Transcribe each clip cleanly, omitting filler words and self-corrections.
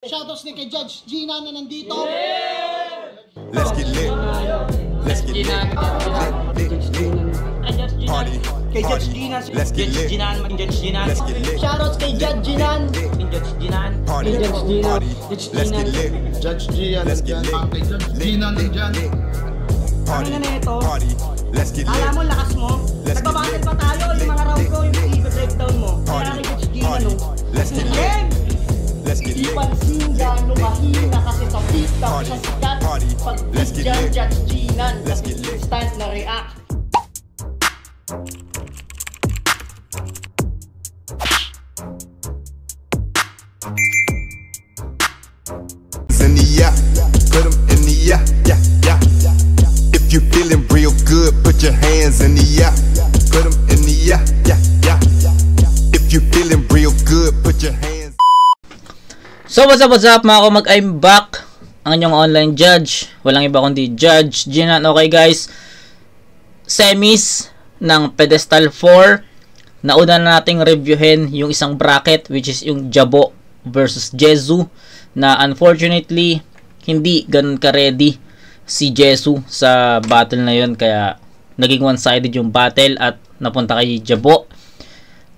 Shoutouts din kay Judge Gina na nandito. Let's get lit. Let's get lit. Party. Kay Judge Gina. Let's get lit. Let's get lit. Shoutouts kay Judge Gina. Party. Party. Let's get lit. Judge Gian, Let's get lit. kay Judge Gina nandyan. Party. Ano na ito? Party. Let's get lit. Alam mo, lakas mo. Let's get Nagbabattle lit. pa tayo. Yung mga round ko, yung i-breakdown mo. Kaya Party. kay Judge Gina, Party. no? Let's get lit. Game! Let's get Di lit. pansin gano'ng mahina kasi sa pista Party. siya sikat. Party. Pag Let's get dyan, lit. Judge Gina. Let's get lit. Instant na react. In the yeah, put 'em in the yeah, yeah, yeah. If you feeling real good, put your hands in the yeah, put 'em in the yeah, yeah, yeah. If you feeling real good, put your hands. So what's up mga kamag, I'm back. Ang inyong online judge. Walang iba kundi Judge Gina. Okay guys, semis ng Pedestal 4. Nauna na nating reviewin yung isang bracket, which is yung Jabo versus Jesu, na unfortunately hindi ganun ka-ready si Jesu sa battle na yun, kaya naging one-sided yung battle at napunta kay Jabo.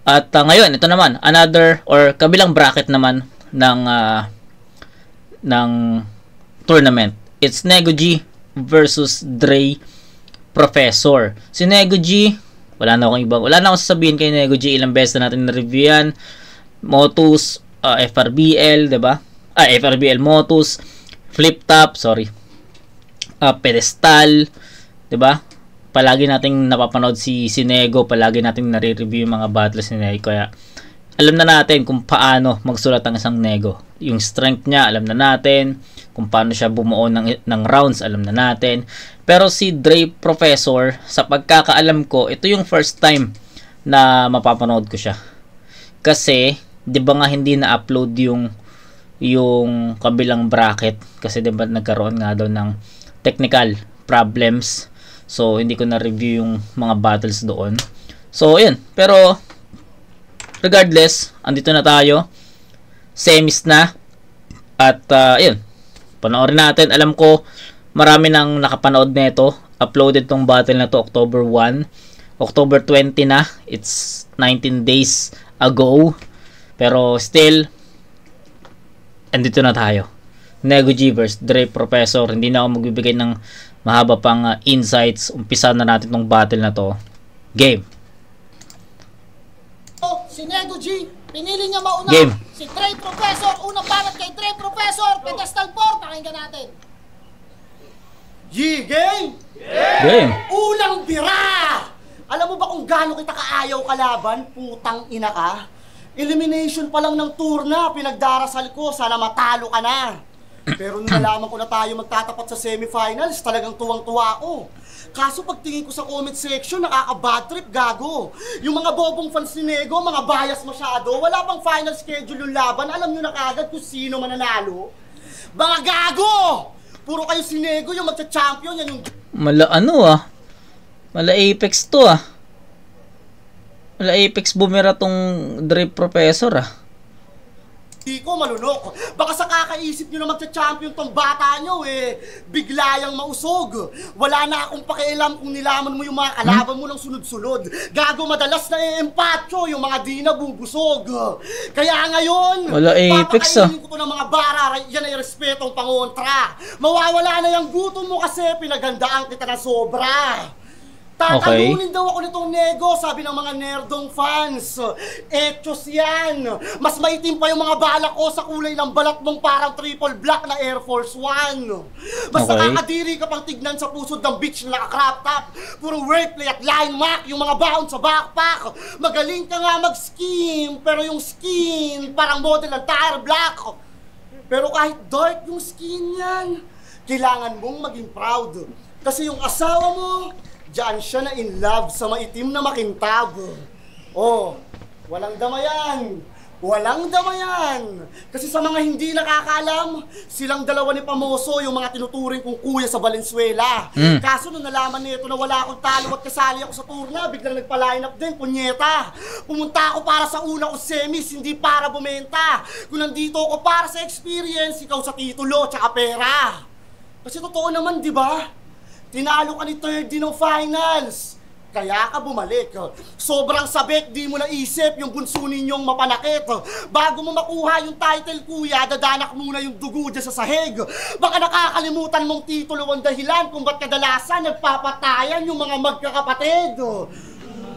At ngayon, ito naman, another or kabilang bracket naman ng tournament. It's Nego G versus Dre Professor. Si Nego G, wala na akong sasabihin kay Nego G. Ilang beses na natin na-review yan. Motus, FRBL, 'di ba? FRBL Motus, Flip Top, Pedestal, 'di ba? Palagi nating napapanood si Nego, palagi nating nare-review yung mga battles ni Nego, kaya alam na natin kung paano magsulat ang isang Nego. Yung strength niya, alam na natin. Kung paano siya bumuo ng rounds, alam na natin. Pero si Dre Professor, sa pagkakaalam ko, ito yung first time na mapapanood ko siya. Kasi, di ba nga hindi na-upload yung kabilang bracket? Kasi di ba nagkaroon nga daw ng technical problems. So, hindi ko na-review yung mga battles doon. So, yun. Pero, regardless, andito na tayo. Semis na. At, yun. Panoorin natin. Alam ko, marami nang nakapanood nito. Uploaded tong battle na to October 1. October 20 na. It's 19 days ago. Pero, still, andito na tayo. Nego G versus Dre Professor. Hindi na ako magbibigay ng mahaba pang insights. Umpisa na natin tong battle na to. Game. Si Nego G, pinili niya mauna. Game. Si Dre Professor, unang banat kay Dre Professor. Pedestal 4, pakinggan natin. G, game! Game. Unang bira! Alam mo ba kung gaano kita kaayaw kalaban? Putang ina ka. Elimination pa lang ng tour na, pinagdarasal ko, sana matalo ka na. Pero nung nalaman ko na tayo magtatapat sa semifinals, talagang tuwang-tuwa ako. Kaso pagtingin ko sa comment section, nakaka-bad trip, gago. Yung mga bobong fans ni Nego, mga bias masyado, wala pang final schedule yung laban, alam nyo na kagad kung sino mananalo. Mga gago! Puro kayo si Nego yung magcha-champion, yan yung... Mala Apex to Mala Apex bumira tong Dre Professor Di ko malunok. Baka sa kakaisip nyo na magcha-champion tong bata nyo bigla yang mausog. Wala na akong pakialam kung nilaman mo yung mga kalaban mo ng sunod-sunod. Gago, madalas na empatyo yung mga di nabubusog. Kaya ngayon, wala Apex papakainin ko to ng mga bara, yan ay respetong pangontra. Mawawala na yung gutom mo kasi pinagandaan kita na sobra. Tatalunin daw ako nitong Nego, sabi ng mga nerdong fans. Etos yan. Mas maitim pa yung mga balak ko sa kulay ng balat mong parang triple black na Air Force One. Mas nakakadiri ka pang tignan sa pusod ng beach na naka-crop top. Puro wordplay at line mark yung mga baon sa backpack. Magaling ka nga mag-skin, pero yung skin parang model ng tire black. Pero kahit dark yung skin yan, kailangan mong maging proud. Kasi yung asawa mo, diyan siya na in love sa maitim na makintab. Oh, walang damayan. Walang damayan. Kasi sa mga hindi nakakaalam, silang dalawa ni Pamoso yung mga tinuturing kong kuya sa Valenzuela. Kaso nung nalaman nito na wala akong talo at kasali ako sa turna, biglang nagpa-line up din, punyeta. Pumunta ako para sa una ko semis, hindi para bumenta. Kung nandito ako para sa experience, ikaw sa titulo tsaka pera. Kasi totoo naman, di ba? Tinalo ka ni third din ng finals. Kaya ka bumalik. Sobrang sabik, di mo naisip yung bunso ninyong mapanakit. Bago mo makuha yung title, kuya, dadanak muna yung dugo dyan sa sahig. Baka nakakalimutan mong titulo ang dahilan kung ba't kadalasan nagpapatayan yung mga magkakapatid.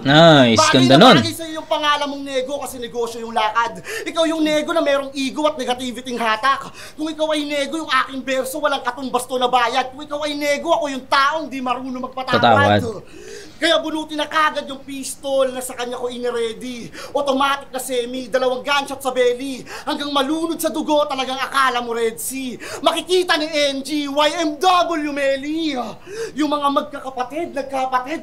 Nice, ganda nun. Bagay na sa'yo yung pangalan mong nego kasi negosyo yung lakad. Ikaw yung nego na merong ego at negativity hatak. Kung ikaw ay nego, yung aking berso walang katumbasto na bayad. Kung ikaw ay nego, ako yung taong di marunong magpatawad. Kaya bunutin na kagad yung pistol na sa kanya ko iniready. Automatic na semi, 2 gunshot sa belly. Hanggang malunod sa dugo, talagang akala mo Red Sea. Makikita ni NG, YMW Meli. Yung mga nagkakapatid,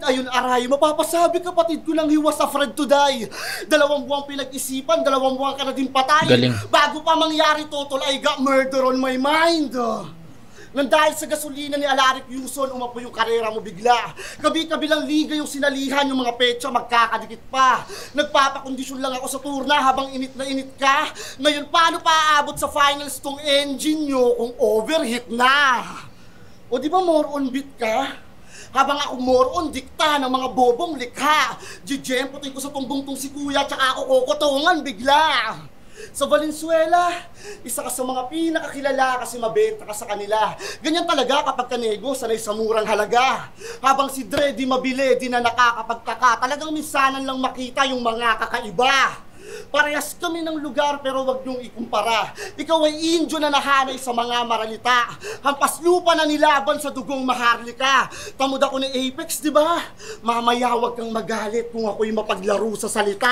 ayun aray. Mapapasabi kapatid ko lang he was afraid to die. 2 buwang pinag-isipan, 2 buwang ka na din patay. Galing. Bago pa mangyari totol, I got murder on my mind. Nang dahil sa gasolina ni Alaric Yuson, umapo yung karera mo bigla. Kabi-kabilang liga yung sinalihan, yung mga petsa magkakadikit pa. Nagpapakondisyon lang ako sa turna habang init na init ka. Ngayon, paano pa aabot sa finals tong engine nyo kung overheat na? O di ba more on beat ka? Habang ako more on dikta ng mga bobong likha. Jijempotin ko sa tumbong tong si kuya, tsaka ako kukutungan bigla. Sa Valenzuela, isa ka sa mga pinakakilala kasi mabenta ka sa kanila. Ganyan talaga kapag kanego, sanay sa murang halaga. Habang si Dre di mabili, di na nakakapagtaka. Talagang minsanan lang makita yung mga kakaiba. Parehas kami ng lugar pero wag niyong ikumpara. Ikaw ay Indio na nahanay sa mga maralita. Hampas lupa na nilaban sa dugong maharlika. Tamod ako ni Apex, di ba? Mamaya wag kang magalit kung ako'y mapaglaro sa salita.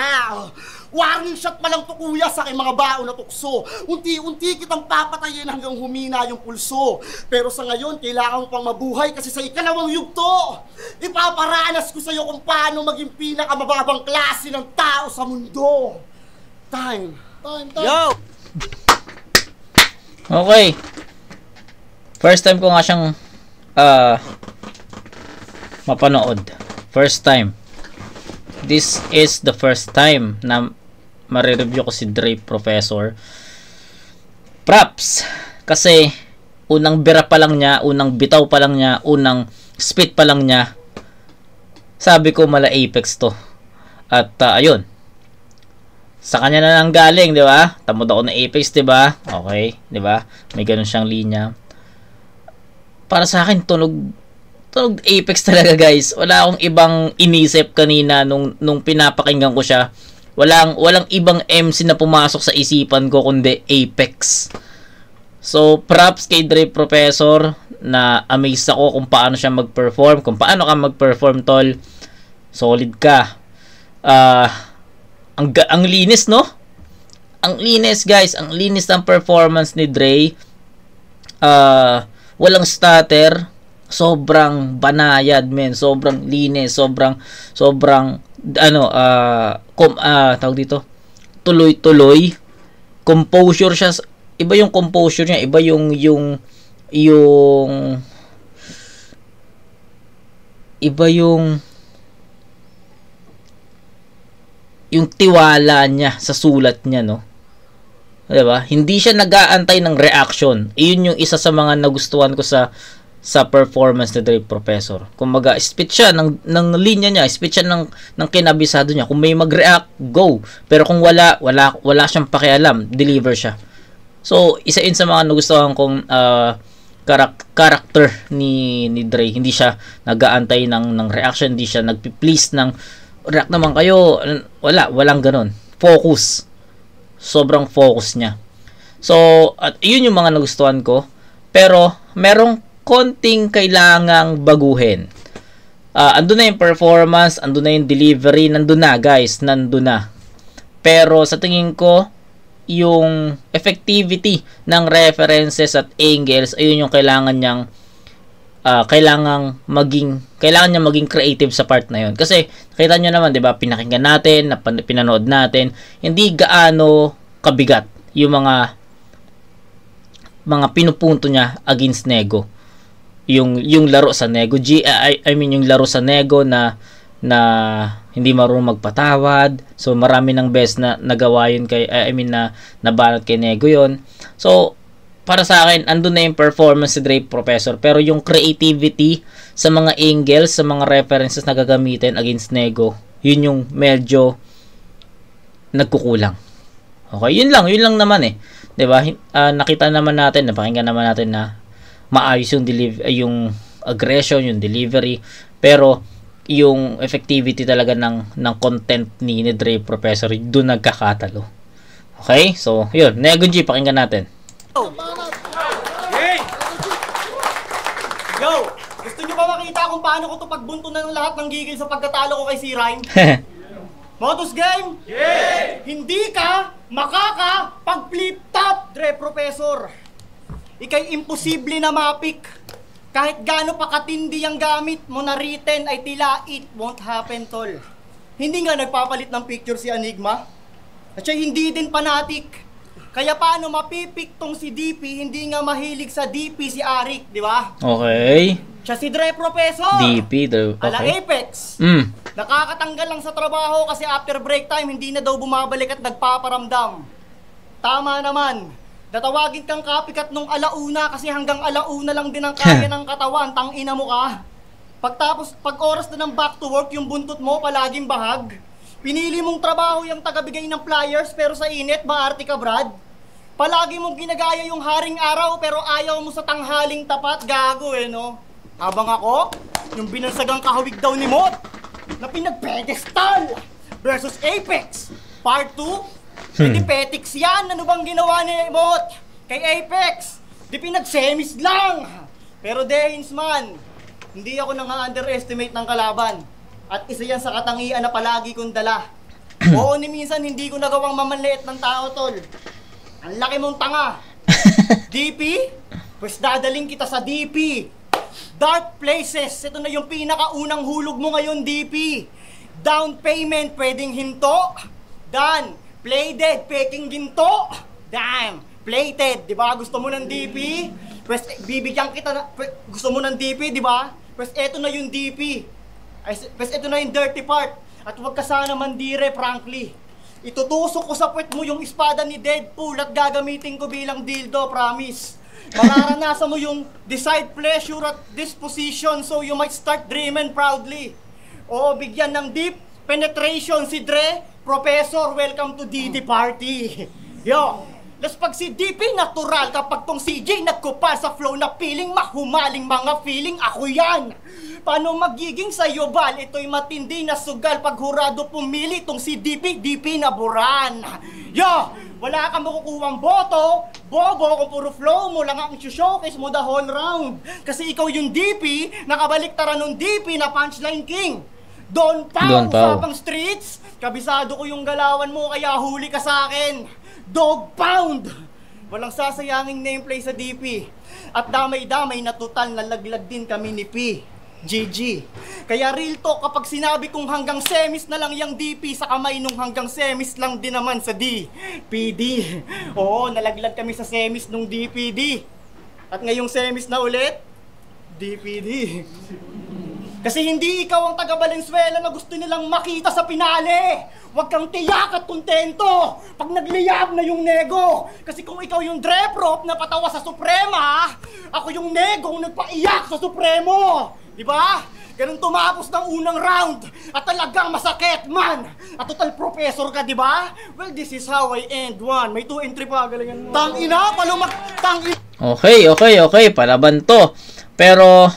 Warning shot pa lang to kuya sa aking mga baon na tukso. Unti-unti kitang papatayin hanggang humina yung pulso. Pero sa ngayon, kailangan pang mabuhay kasi sa ikalawang yugto. Ipaparanas ko sa'yo kung paano maging pinakamababang klase ng tao sa mundo. Time. Yo! Okay. First time ko nga siyang mapanood. First time. This is the first time na marireview ko si Dre Professor. Props! Kasi unang bira pa lang niya, unang bitaw pa lang niya, unang spit pa lang niya, sabi ko mala Apex to. At ayun. Sa kanya na lang galing, di ba? Tamod ako na Apex, di ba? Okay, di ba? May ganun siyang linya. Para sa akin, tunog Apex talaga, guys. Wala akong ibang inisip kanina nung pinapakinggan ko siya. Walang ibang MC na pumasok sa isipan ko kundi Apex. So, props kay Dre Professor na amazed ako kung paano siya mag-perform. Kung paano ka mag-perform, tol. Solid ka. Ang linis, no? Ang linis, guys. Ang linis ng performance ni Dre. Walang stutter. Sobrang banayad, men. Sobrang linis. Sobrang tawag dito, tuloy-tuloy. Composure siya. Iba yung composure niya. Iba yung tiwala niya sa sulat niya, no? Diba? Hindi siya nag-aantay ng reaction. Iyon yung isa sa mga nagustuhan ko sa performance ni Dre Professor. Kung spit siya ng linya niya, spit siya ng kinabisado niya. Kung may mag-react, go. Pero kung wala siyang pakialam, deliver siya. So, isa yun sa mga nagustuhan kong character ni Dre. Hindi siya nag-aantay ng reaction, hindi siya nagpi-please ng react naman kayo. Walang ganun. Focus. Sobrang focus niya. So, at yun yung mga nagustuhan ko. Pero, merong konting kailangang baguhin. Andun na yung performance, andun na yung delivery, nandun na, guys. Nandun na. Pero, sa tingin ko, yung effectivity ng references at angles, ayun yung kailangan niyang kailangan niya maging creative sa part na yun. Kasi nakita nyo naman, 'di ba? Pinakinggan natin, pinanood natin, hindi gaano kabigat yung mga pinupunto niya against Nego. Yung laro sa Nego I mean yung laro sa Nego na hindi marunong magpatawad. So marami ng best na nagawa yun kay na nabanat kay Nego yun. So para sa akin andun na yung performance si Dre Professor, pero yung creativity sa mga angles, sa mga references na gagamitin against Nego, yun yung medyo nagkukulang. Okay, yun lang naman eh. 'Di ba? Nakita naman natin, napakinggan naman natin na maayos yung yung aggression, yung delivery, pero yung effectivity talaga ng content ni Dre Professor doon nagkakatalo. Okay? So, yun, Nego G, pakinggan natin. Hey! Yo! Gusto nyo ba makita kung paano ko to pagbunto na ng lahat ng gigil sa pagkatalo ko kay C-Rhyme? Modus game? Yeah! Hindi ka pag-flip top, Dre Professor. Ika'y imposible na mapik. Kahit gaano pa katindi ang gamit mo na written ay tila it won't happen, tol. Hindi nga nagpapalit ng picture si Enigma. At siya hindi din fanatic. Kaya paano mapipik tong si DP, hindi nga mahilig sa DP si Arik, di ba? Okay. Siya si Dre Professor. DP, okay. Ala Apex. Nakakatanggal lang sa trabaho kasi after break time, hindi na daw bumabalik at nagpaparamdam. Tama naman. Natawagin kang copycat nung alauna kasi hanggang alauna lang din ang kaya ng katawan, tangina mo ka. Pag oras na ng back to work, yung buntot mo palaging bahag. Pinili mong trabaho yung tagabigay ng flyers pero sa init, maarte ka, Brad. Palagi mong ginagaya yung haring araw pero ayaw mo sa tanghaling tapat, gago no? Habang ako, yung binansagang kahawig daw ni Mot na pinag-pedestal versus Apex Part 2. Hindi petics yan. Ano bang ginawa ni Mot kay Apex? Di pinag-semis lang. Pero Dehins man, hindi ako nang underestimate ng kalaban. At isa yan sa katangian na palagi kong dala. Oo, ni minsan hindi ko nagawang mamanliit ng tao, tol. Ang laki mong tanga. DP? Pues dadaling kita sa DP. Dark Places. Ito na yung pinakaunang hulog mo ngayon, DP. Down payment, pwedeng hinto. Done. Play dead, peking ginto. Damn. Plated, di ba? Gusto mo ng DP? Pues bibigyan kita na, gusto mo ng DP, di ba? Pues eto na yung DP. Pues ito na yung dirty part. At huwag ka sana mandire, frankly. Itutusok ko sa puwet mo yung espada ni Deadpool at gagamitin ko bilang dildo, promise. Mararanasan mo yung decide pleasure at disposition so you might start dreaming proudly. Oo, bigyan ng deep penetration si Dre Professor, welcome to DD Party. Yo, las pag si DP natural, kapag tong CJ nagkupal sa flow na feeling, mahumaling mga feeling, ako yan. Paano magiging sa'yo, Bal? Ito'y matindi na sugal pag hurado pumili tong si DP na buran. Yo, wala kang makukuhang boto, bobo kung puro flow mo lang ang showcase mo the whole round. Kasi ikaw yung DP, nakabaliktaran ng DP na punchline king. Don Pao, usapang streets, kabisado ko yung galawan mo kaya huli ka sa akin. Dog Pound! Walang sasayanging nameplay sa DP. At damay-damay na total nalaglag din kami ni P. GG. Kaya real talk, kapag sinabi kong hanggang semis na lang yung DP sa kamay nung hanggang semis lang din naman sa DPD. Oo, nalaglag kami sa semis nung DPD. At ngayong semis na ulit, DPD. Kasi hindi ikaw ang taga Valenzuela na gusto nilang makita sa pinale. Huwag kang tiyak at kontento pag nagliyab na yung Nego. Kasi kung ikaw yung Dre Prof na patawa sa Suprema, ako yung Nego nagpaiyak sa Supremo. Diba? Ganun tumapos ng unang round. At talagang masakit, man. At total professor ka, diba? Well, this is how I end one. May 2 and 3 pa, galingan mo. Tangina, palumak, tangina. Okay. Palaban to. Pero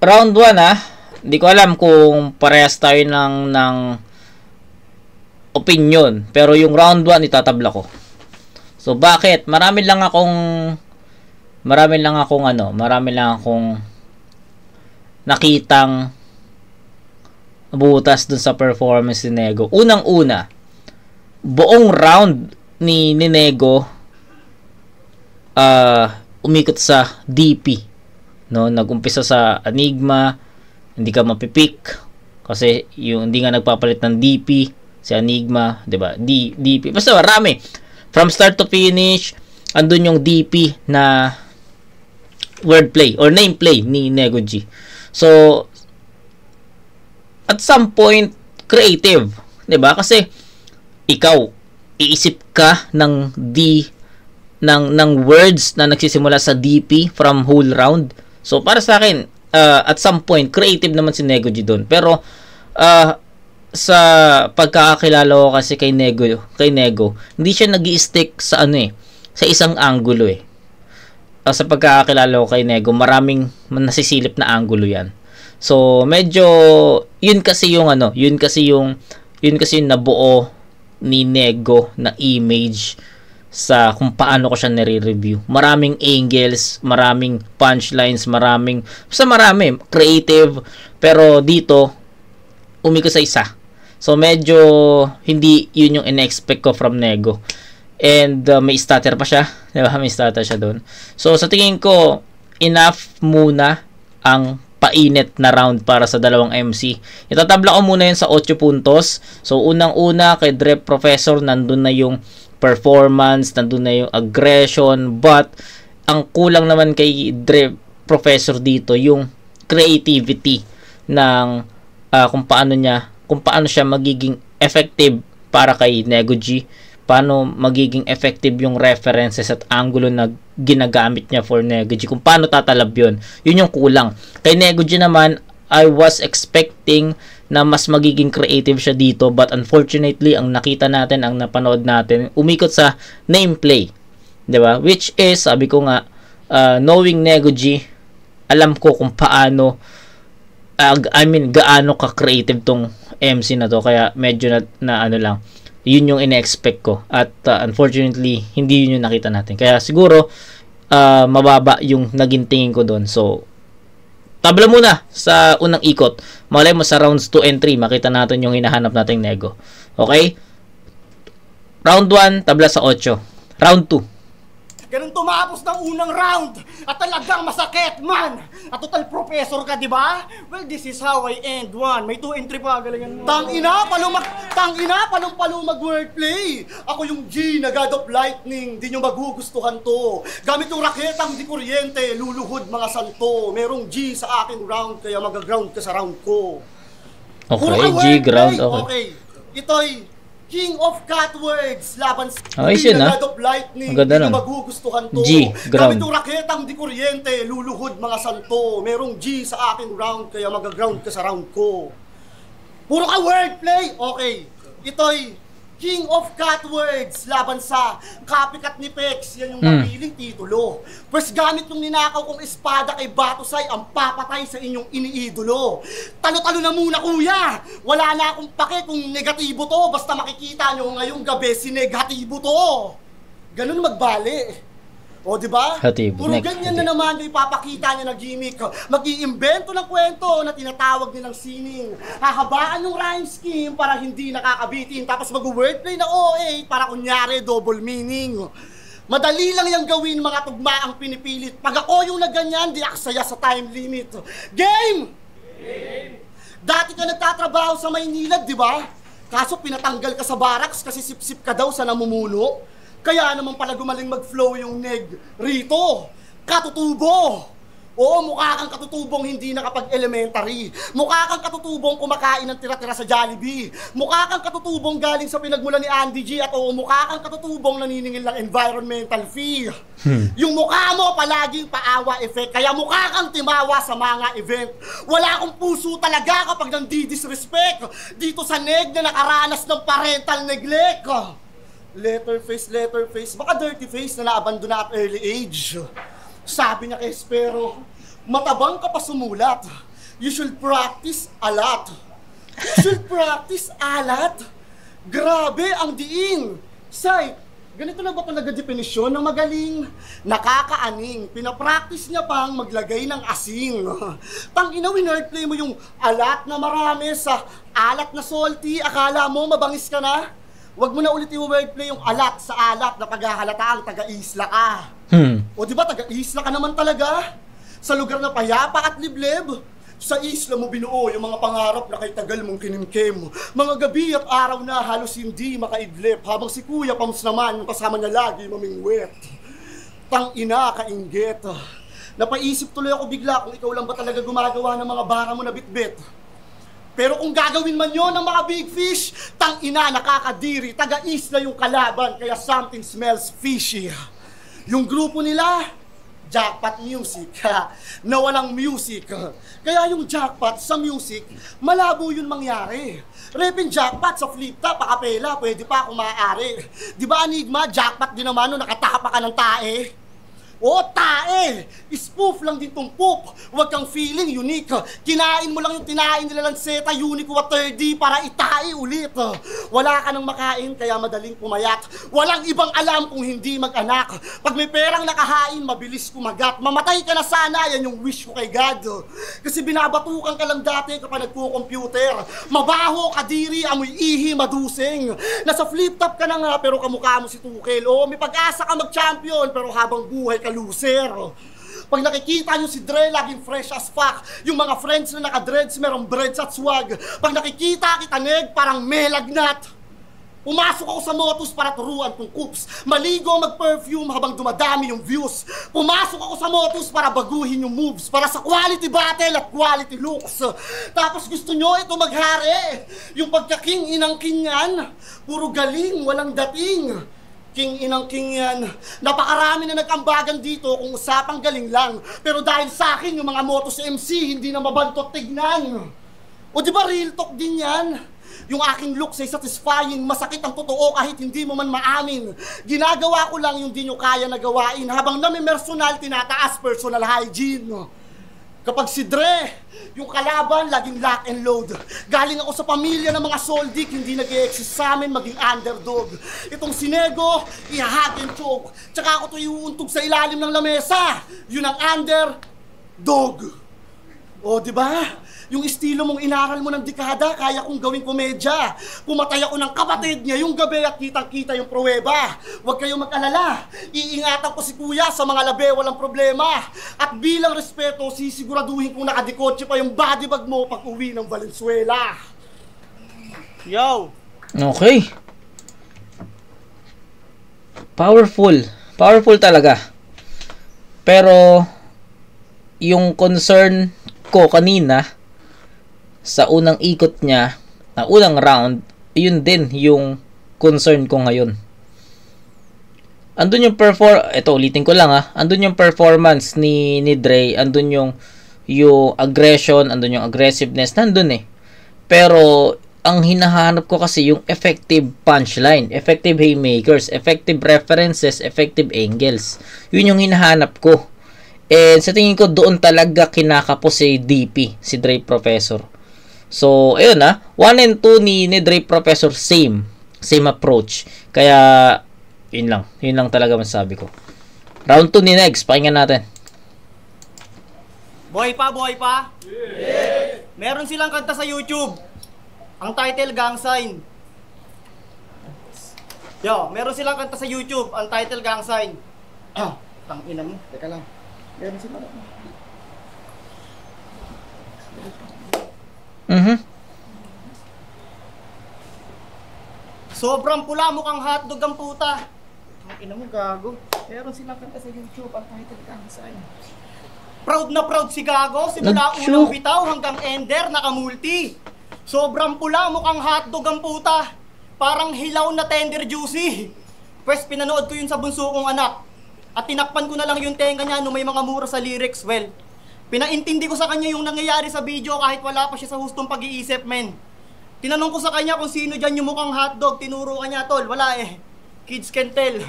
round 1 hindi ko alam kung parehas tayo ng opinion. Pero yung round 1 itatabla ko. So bakit? Marami lang akong nakitang butas dun sa performance ni Nego. Unang-una, buong round ni Nego umikot sa DP. No, nag-umpisa sa Enigma, hindi ka mapipik kasi yung hindi nga nagpapalit ng DP, si Enigma, 'di ba? DP. Basta marami. From start to finish, andun yung DP na wordplay or nameplay ni Nego G. So, at some point, creative. 'Di ba? Kasi, ikaw, iisip ka ng ng words na nagsisimula sa DP from whole round. So, para sa akin, at some point, creative naman si Nego G doon. Pero, sa pagkakakilala ko kasi kay Nego, hindi siya nag-i-stick sa sa isang angulo eh. Sa pagkakakilala ko kay Nego, maraming nasisilip na angulo 'yan. So medyo yun kasi yung nabuo ni Nego na image sa kung paano ko siya nire-review. Maraming angles, maraming punchlines, marami, creative, pero dito umiko sa isa. So, medyo hindi yun yung in-expect ko from Nego. And may stutter pa siya. Diba? May stutter siya doon. So, sa tingin ko, enough muna ang painit na round para sa dalawang MC. Itatabla ko muna yun sa 8 puntos. So, unang-una kay Dre Professor, nandun na yung performance, nandun na yung aggression. But, ang kulang naman kay Dre Professor dito, yung creativity ng kung paano siya magiging effective para kay Nego G, paano magiging effective yung references at angulo na ginagamit niya for Nego G, kung paano tatalab yun yung kulang. Kay Nego G naman, I was expecting na mas magiging creative siya dito, but unfortunately, ang nakita natin, ang napanood natin, umikot sa nameplay, diba? Which is, sabi ko nga, knowing Nego G, alam ko kung paano gaano ka-creative tong MC na to, kaya medyo na lang, yun yung ina-expect ko, at unfortunately hindi yun yung nakita natin, kaya siguro mababa yung naging tingin ko doon. So tabla muna sa unang ikot, malay mo sa rounds 2 and 3 makita natin yung hinahanap nating Nego. Okay, round 1 tabla sa 8, round 2 ganun tumapos ng unang round at talagang masakit man. At total professor ka, di ba? Well, this is how I end one. May 2 and 3 pa, galingan mo. Tangina, palong mag-wordplay. Ako yung G na God of Lightning, di nyo magugustuhan to. Gamit yung raketang di kuryente, luluhod mga santo. Merong G sa aking round, kaya mag-ground ka sa round ko. Okay, G ground, okay. Ito'y King of Cut Words, laban sa yun, God of Lightning, hindi nyo magugustuhan to. G, ground. Gamit yung raketang di kuryente, luluhod mga santo. Merong G sa aking round, kaya mag-ground ka sa round ko. Puro ka wordplay! Okay, ito'y King of Cut Words, laban sa copycat ni Pex, yan yung napiling titulo. Pwes gamit yung ninakaw kong espada kay Batusay ang papatay sa inyong iniidolo. Talo-talo na muna kuya, wala na akong pake kung negatibo to, basta makikita nyo ngayong gabi si negatibo to. Ganun magbali. O, di ba? Puro ganyan na naman yung ipapakita niya na gimmick. Mag-iimbento ng kwento na tinatawag nilang sining. Hahabaan yung rhyme scheme para hindi nakakabitin. Tapos mag-wordplay na OA para kunyari double meaning. Madali lang yung gawin mga tugma ang pinipilit. Pag ako yung naganyan, di aksaya sa time limit. Game! Dati ka nagtatrabaho sa Maynila, di ba? Kaso pinatanggal ka sa barracks kasi sip-sip ka daw sa namumuno. Kaya naman pala gumaling mag-flow yung neg rito. Katutubo! Oo, mukha kang katutubong hindi nakapag-elementary. Mukha kang katutubong kumakain ng tira-tira sa Jollibee. Mukha kang katutubong galing sa pinagmula ni Andy G. At oo, mukha kang katutubong naniningil ng environmental fee. Yung mukha mo palaging paawa effect. Kaya mukha kang timawa sa mga event. Wala akong puso talaga kapag nandi-disrespect dito sa neg na nakaranas ng parental neglect. Letterface, baka dirty face na naabandona at early age. Sabi niya kay Espero, matabang ka pa sumulat. You should practice a lot. Grabe ang diin. Say, ganito na ba talaga definisyon ng magaling? Nakakaaning. Pinapractice niya pang maglagay ng asing. Tangina, winordplay mo yung alat na marami sa alat na salty. Akala mo mabangis ka na? Huwag mo na ulit i-wordplay yung alat sa alat na paghahalataang taga-isla ka. O di ba taga-isla ka naman talaga? Sa lugar na payapa at liblib. Sa isla mo binuo yung mga pangarap na kay tagal mong kinimkim. Mga gabi at araw na halos hindi makaidlip, habang si Kuya Pams naman yung kasama niya lagi mamingwet. Tang-ina, kainggit. Napaisip tuloy ako bigla kung ikaw lang ba talaga gumagawa ng mga bara mo na bitbit. Pero kung gagawin man yon ng mga big fish, tang-ina, nakakadiri, taga-isla yung kalaban, kaya something smells fishy. Yung grupo nila, Jackpot Music, na walang music. Kaya yung jackpot sa music, malabo yun mangyari. Repin jackpot sa flip top, akapela, pwede pa kung maaari. Di ba Enigma, jackpot din naman nung nakatapa ka ng tae? O tae! Spoof lang din tong poop. Huwag kang feeling unique. Kinain mo lang yung tinain nila Lanceta, Unico at 3D para itae ulit. Wala ka nang makain kaya madaling pumayat. Walang ibang alam kung hindi mag-anak. Pag may perang nakahain, mabilis kumagat. Mamatay ka na sana, yan yung wish ko kay God. Kasi binabatukan ka lang dati kapag nagko-computer. Mabaho, kadiri, amoy ihi, madusing. Nasa flip top ka na nga pero kamukha mo si Tukel. O may pag-asa ka mag-champion pero habang buhay ka loser. Pag nakikita nyo si Dre, laging fresh as fuck. Yung mga friends na naka-dreads, merong breads at swag. Pag nakikita kita, Neg, parang may lagnat. Pumasok ako sa Motus para turuan tong coops. Maligo, mag-perfume habang dumadami yung views. Pumasok ako sa Motus para baguhin yung moves. Para sa quality battle at quality looks. Tapos gusto nyo ito maghari. Yung pagka-king inang king yan, puro galing, walang dating. King inang king yan. Napakarami na nag-ambagan dito kung usapang galing lang. Pero dahil sa akin, yung mga Motus MC, hindi na mabantot tignan. O di ba real talk din yan? Yung aking looks ay satisfying, masakit ang totoo kahit hindi mo man maamin. Ginagawa ko lang yung di nyo kaya na gawain, habang namimersonal, tinataas personal hygiene. Kapag si Dre, yung kalaban, laging lock and load. Galing ako sa pamilya ng mga soldik, hindi nag-e-exist sa amin maging underdog. Itong sinego, ihahag and choke. Tsaka ako to iuuntog sa ilalim ng lamesa. Yun ang underdog. O, di ba? Yung estilo mong inaral mo ng dekada, kaya kong gawing komedya. Pumatay ako ng kapatid niya yung gabi at kitang-kita yung pruweba. Huwag kayong mag-alala. Iingatan ko si Kuya sa mga labi, walang problema. At bilang respeto, sisiguraduhin kong nakadikotse pa yung body bag mo pag uwi ng Valenzuela. Yo! Okay. Powerful. Powerful talaga. Pero, yung concern ko kanina, sa unang ikot niya, na unang round, yun din yung concern ko ngayon. Andun yung ulitin ko lang andun yung performance ni Dre, andun yung aggression, andun yung aggressiveness, nandun eh. Pero, ang hinahanap ko kasi yung effective punchline, effective haymakers, effective references, effective angles. Yun yung hinahanap ko. And sa tingin ko, doon talaga kinakapos si DP, si Dre Professor. So, ayun 1 and 2 ni Dre Professor, same approach. Kaya, yun lang talaga masasabi ko. Round 2 ni Negs, pakinggan natin. Boy pa? Yeah. Meron silang kanta sa YouTube. Ang title, Gang Sign. Yo, meron silang kanta sa YouTube. Ang title, Gang Sign. Tangina mo. Teka lang. Meron silang Sobrang pula, mukhang hotdog ang puta. Ang ina mo, gago. Meron silang kanta sa YouTube, ang title, Gang Sign. Proud na proud si Gago. Simula unang bitaw hanggang ender, nakamulti. Sobrang pula, mukhang hotdog ang puta. Parang hilaw na tender juicy. Pwes, pinanood ko yun sa bunso kong anak. At tinakpan ko na lang yung tenga niya nung may mga mura sa lyrics. Well, pinaintindi ko sa kanya yung nangyayari sa video kahit wala pa siya sa hustong pag-iisip, men. Tinanong ko sa kanya kung sino dyan yung mukhang hotdog. Tinuro ka niya, tol. Wala eh. Kids can tell.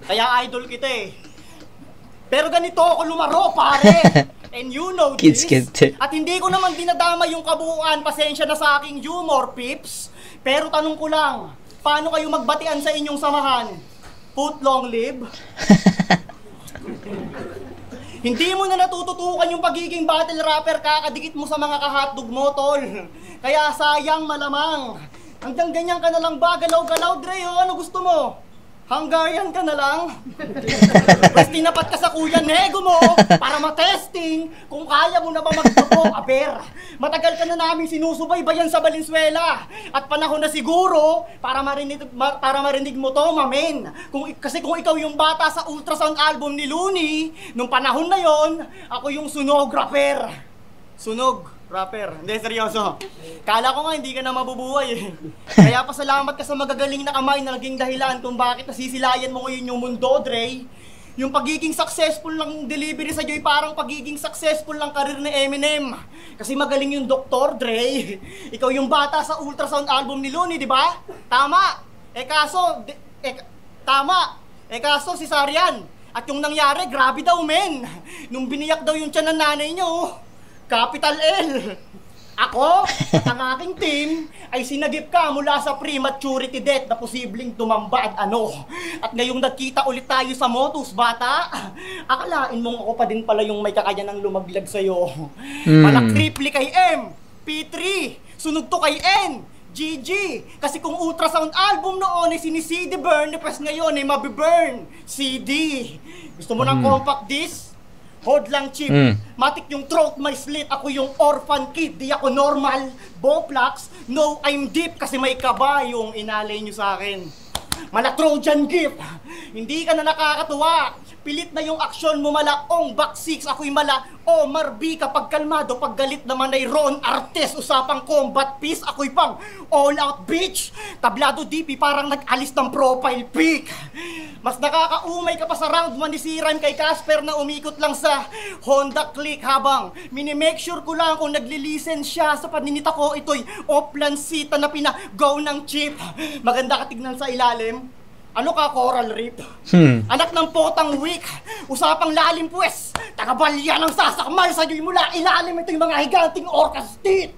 Kaya idol kita eh. Pero ganito ako lumaro, pare. And you know Kids this. can tell. At hindi ko naman dinadama yung kabuuan. Pasensya na sa aking humor, pips. Pero tanong ko lang, paano kayo magbatian sa inyong samahan? Put long live? Hindi mo na natututukan yung pagiging battle rapper, kakadikit mo sa mga kahotdog mo, tol. Kaya sayang malamang. Hanggang ganyan ka na lang ba? Galaw-galaw, Dre, ano gusto mo? Hungarian ka na lang. Pwes tinapat ka sa Kuya Nego mo para matesting kung kaya mo na ba magtubo, aber. Matagal ka na namin sinusubaybayan sa Valenzuela. At panahon na siguro para marinig mo to, mamen. Kasi kung ikaw yung bata sa ultrasound album ni Looney, nung panahon na yon, ako yung sunog rapper. Sunog rapper. Hindi, seryoso. Kala ko nga hindi ka na mabubuhay eh. Kaya pasalamat ka sa magagaling na kamay na naging dahilan kung bakit nasisilayan mo ngayon yung mundo, Dre. Yung pagiging successful ng delivery sa iyo ay parang pagiging successful ng karir ni Eminem. Kasi magaling yung doktor, Dre. Ikaw yung bata sa ultrasound album ni Looney, di ba? Tama. Kaso si Sarian. At yung nangyari, grabe daw, men. Nung biniyak daw yung tiyan ng nanay niyo, Capital L. Ako at ang aking team ay sinagip ka mula sa prematurity death na posibleng tumamba at ano. At ngayong nagkita ulit tayo sa Motus, bata, akalain mong ako pa din pala yung may kakayanang lumaglag sa'yo. Malak-triple kay M, P3, sunod to kay N, GG. Kasi kung ultrasound album noon ay sini-CD burn, pas ngayon ay mabiburn, CD. Gusto mo ng compact disc? Hold lang, chip. Matik yung throat, may slit. Ako yung orphan kid. Di ako normal. Boplax. No, I'm deep kasi may kaba yung inalay nyo sa akin. Mala Trojan gift. Hindi ka na nakakatuwa. Pilit na yung aksyon mo, mala Ong back 6. Ako'y mala Omar B. Kapag kalmado, pag galit naman ay Ron Artes. Usapang combat piece. Ako'y pang all out bitch. Tablado DP parang nag-alis ng profile pic. Mas nakakaumay ka pa sa round 1 ni Siram kay Casper na umikot lang sa Honda Click habang minimake sure ko lang kung nagli-listen siya sa paninita ko ito'y Oplan Sita na pinag-go ng chip. Maganda ka tignan sa ilalim. Ano ka, Coral Reef? Anak ng potang weak. Usapang lalim puwes. Tagabalya ng sasakmal sa iyo'y mula ilalim ito yung mga higanting orcas teeth.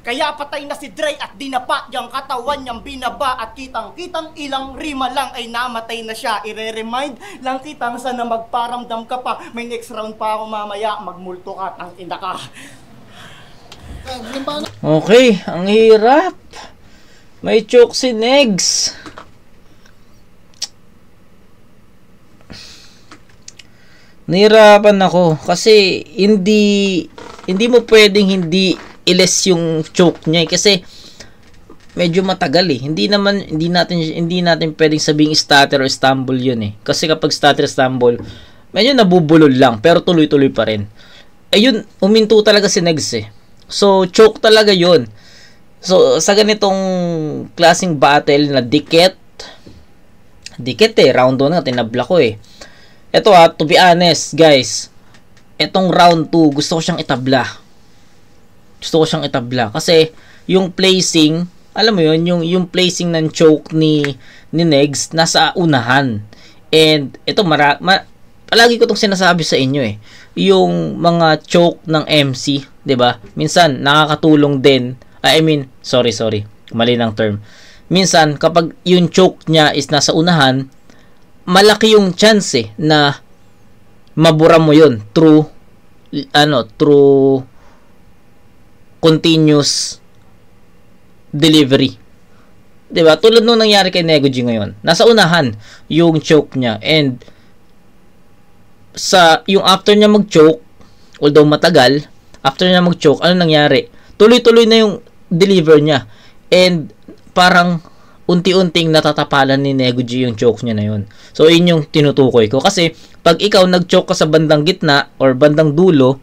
Kaya patay na si Dre at dinapa yung katawan niyang binaba at kitang-kitang ilang rima lang ay namatay na siya. Ire-remind lang kitang sana magparamdam ka pa. May next round pa ako mamaya, magmulto ka, tangina ka. Okay, ang hirap. May choke si Negs. Nahirapan ako kasi hindi mo pwedeng hindi iles yung choke niya kasi medyo matagal eh. Hindi natin pwedeng sabing stutter o stumble yun eh. Kasi kapag stutter stumble, medyo nabubulol lang pero tuloy-tuloy pa rin. Ayun, uminto talaga si Negs eh. So choke talaga yun. So sa ganitong klaseng battle na dikit round 1 nga tinabla ko eh. Ito to be honest, guys, etong round 2, gusto ko siyang itabla. Kasi yung placing, alam mo yun, yung placing ng choke ni Negs, nasa unahan. And ito, palagi ko itong sinasabi sa inyo eh. Yung mga choke ng MC, 'di ba? Minsan, nakakatulong din. Sorry, mali ng term. Minsan, kapag yung choke niya is nasa unahan, malaki yung chance na mabura mo yun through continuous delivery. 'Di ba? Tulad nung nangyari kay Nego G ngayon. Nasa unahan yung choke niya and sa yung after niya mag-choke, although matagal, after niya mag-choke, ano nangyari? Tuloy-tuloy na yung deliver niya. And parang unti-unting natatapalan ni Nego G yung choke niya na yun. So, yun yung tinutukoy ko. Kasi, pag ikaw nag-choke ka sa bandang gitna or bandang dulo,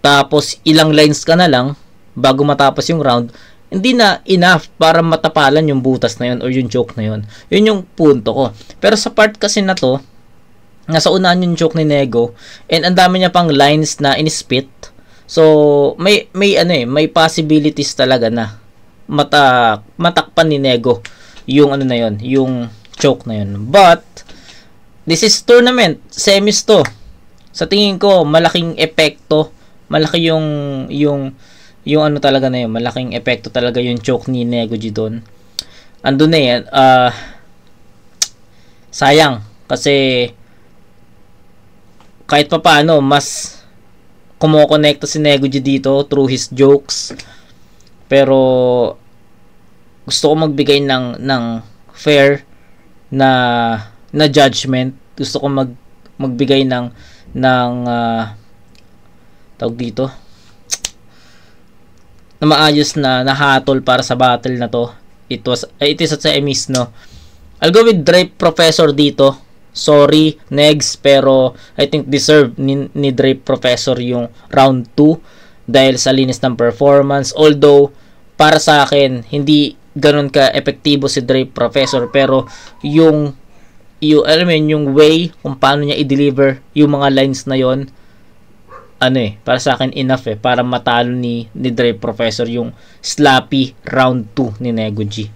tapos ilang lines ka na lang bago matapos yung round, hindi na enough para matapalan yung butas na yun or yung choke na yun. Yun yung punto ko. Pero sa part kasi na to, nasa unahan yung choke ni Nego and ang dami niya pang lines na in-spit. So, may possibilities talaga na matakpan ni Nego yung ano na yun, yung choke na yun. But this is tournament, semis to. Sa tingin ko, malaking epekto, malaki yung ano talaga na yun, malaking epekto talaga yung choke ni Nego G doon. Andun na yan, sayang kasi kahit pa paano mas kumokonekta si Nego G dito through his jokes. Pero gusto ko magbigay ng fair na judgment. Gusto ko magbigay ng tawag dito, na maayos na nahatol para sa battle na to. It is at semis, no. I'll go with Dre Professor dito. Sorry, Negs, pero I think deserve ni Dre Professor yung round 2 dahil sa linis ng performance. Although, para sa akin, hindi ganun ka-epektibo si Dre Professor, pero yung yung way kung paano niya i-deliver yung mga lines na yon, para sa akin enough para matalo ni Dre Professor yung sloppy round 2 ni Nego G.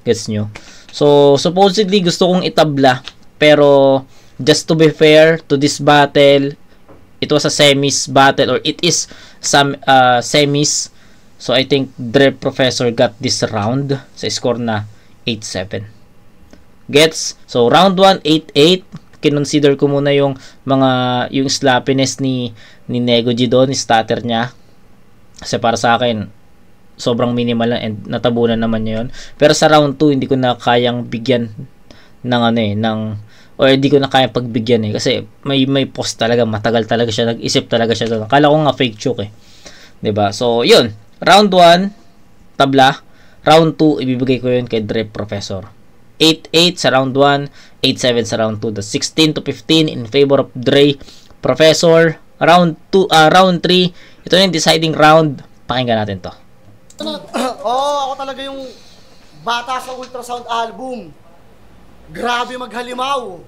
Gets nyo? So, supposedly gusto kong itabla, pero just to be fair to this battle, it was a semis battle, or it is some semis. So, I think Dre Professor got this round sa score na 8-7. Gets? So, round 1, 8-8. Kinonsider ko muna yung sloppiness ni Nego G doon, ni stutter niya. Kasi para sa akin, sobrang minimal lang and natabunan naman niya yun. Pero sa round 2, hindi ko na kayang bigyan or hindi ko na kaya pagbigyan kasi may post talaga, matagal talaga siya, nag-isip talaga siya doon. Akala ko nga fake choke 'di ba? So, yun. Round 1, tabla. Round 2, ibibigay ko yun kay Dre Professor. 8-8 sa round 1, 8-7 sa round 2. The 16-15 in favor of Dre Professor. Round 3, ito na yung deciding round. Pakinggan natin to. Ako talaga yung bata sa ultrasound album. Grabe maghalimaw.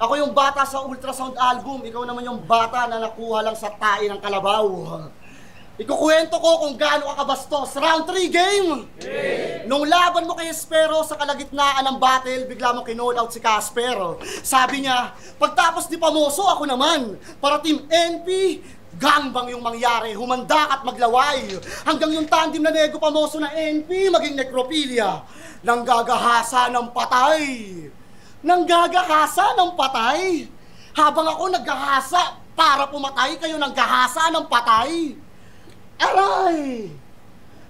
Ako yung bata sa ultrasound album. Ikaw naman yung bata na nakuha lang sa tae ng kalabaw. Ikukwento ko kung gaano ka kabastos. Round 3 game! Nung laban mo kay Espero sa kalagitnaan ng battle, bigla mo kinall out si Casper. Sabi niya, pagtapos di Pamoso, ako naman. Para Team NP, gangbang yung mangyari, humandak at maglaway. Hanggang yung tandem na Nego Pamoso na NP, maging necrophilia. Nanggagahasa ng patay. Nanggagahasa ng patay? Habang ako naggahasa para pumatay, kayo nanggahasa ng patay? Aray!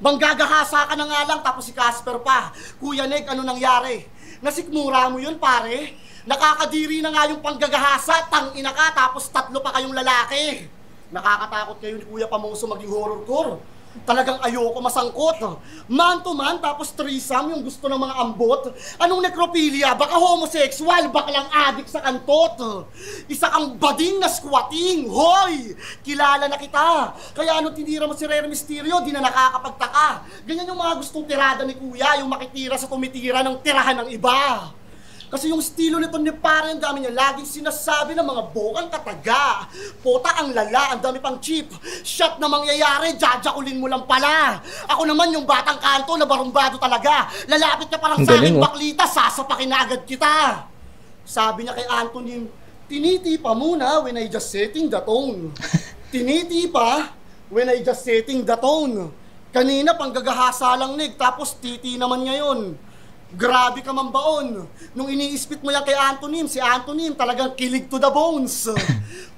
Manggagahasa ka na nga lang, tapos si Casper pa. Kuya Neg, ano nangyari? Nasikmura mo yun, pare? Nakakadiri na nga yung panggagahasa, tangina ka, tapos 3 pa kayong lalaki. Nakakatakot kayo ni Kuya Pamoso maging horrorcore. Talagang ayoko masangkot. Man to man, tapos threesome yung gusto ng mga ambot. Anong necrophilia? Baka homosexual, baka lang adik sa kantot. Isa kang bading na squatting. Hoy! Kilala na kita. Kaya anong tinira mo si Rere Mysterio, di na nakakapagtaka. Ganyan yung mga gustong tirada ni Kuya, yung makitira sa tumitira ng tirahan ng iba. Kasi yung estilo nito ni pare, ang dami niya laging sinasabi ng mga bokang kataga. Pota ang lala, ang dami pang cheap. Shot na mangyayari, jajakulin mo lang pala. Ako naman yung batang kanto na barumbado talaga. Lalapit ka parang sa akin baklita, sasapakin na agad kita. Sabi niya kay Anthony, tiniti pa muna when I just setting the tone. Tiniti pa when I just setting the tone. Kanina panggagahasa lang Nig, tapos titi naman ngayon. Grabe ka mambaon. Nung iniispit mo yan kay Antonym, si Antonym talagang kilig to the bones.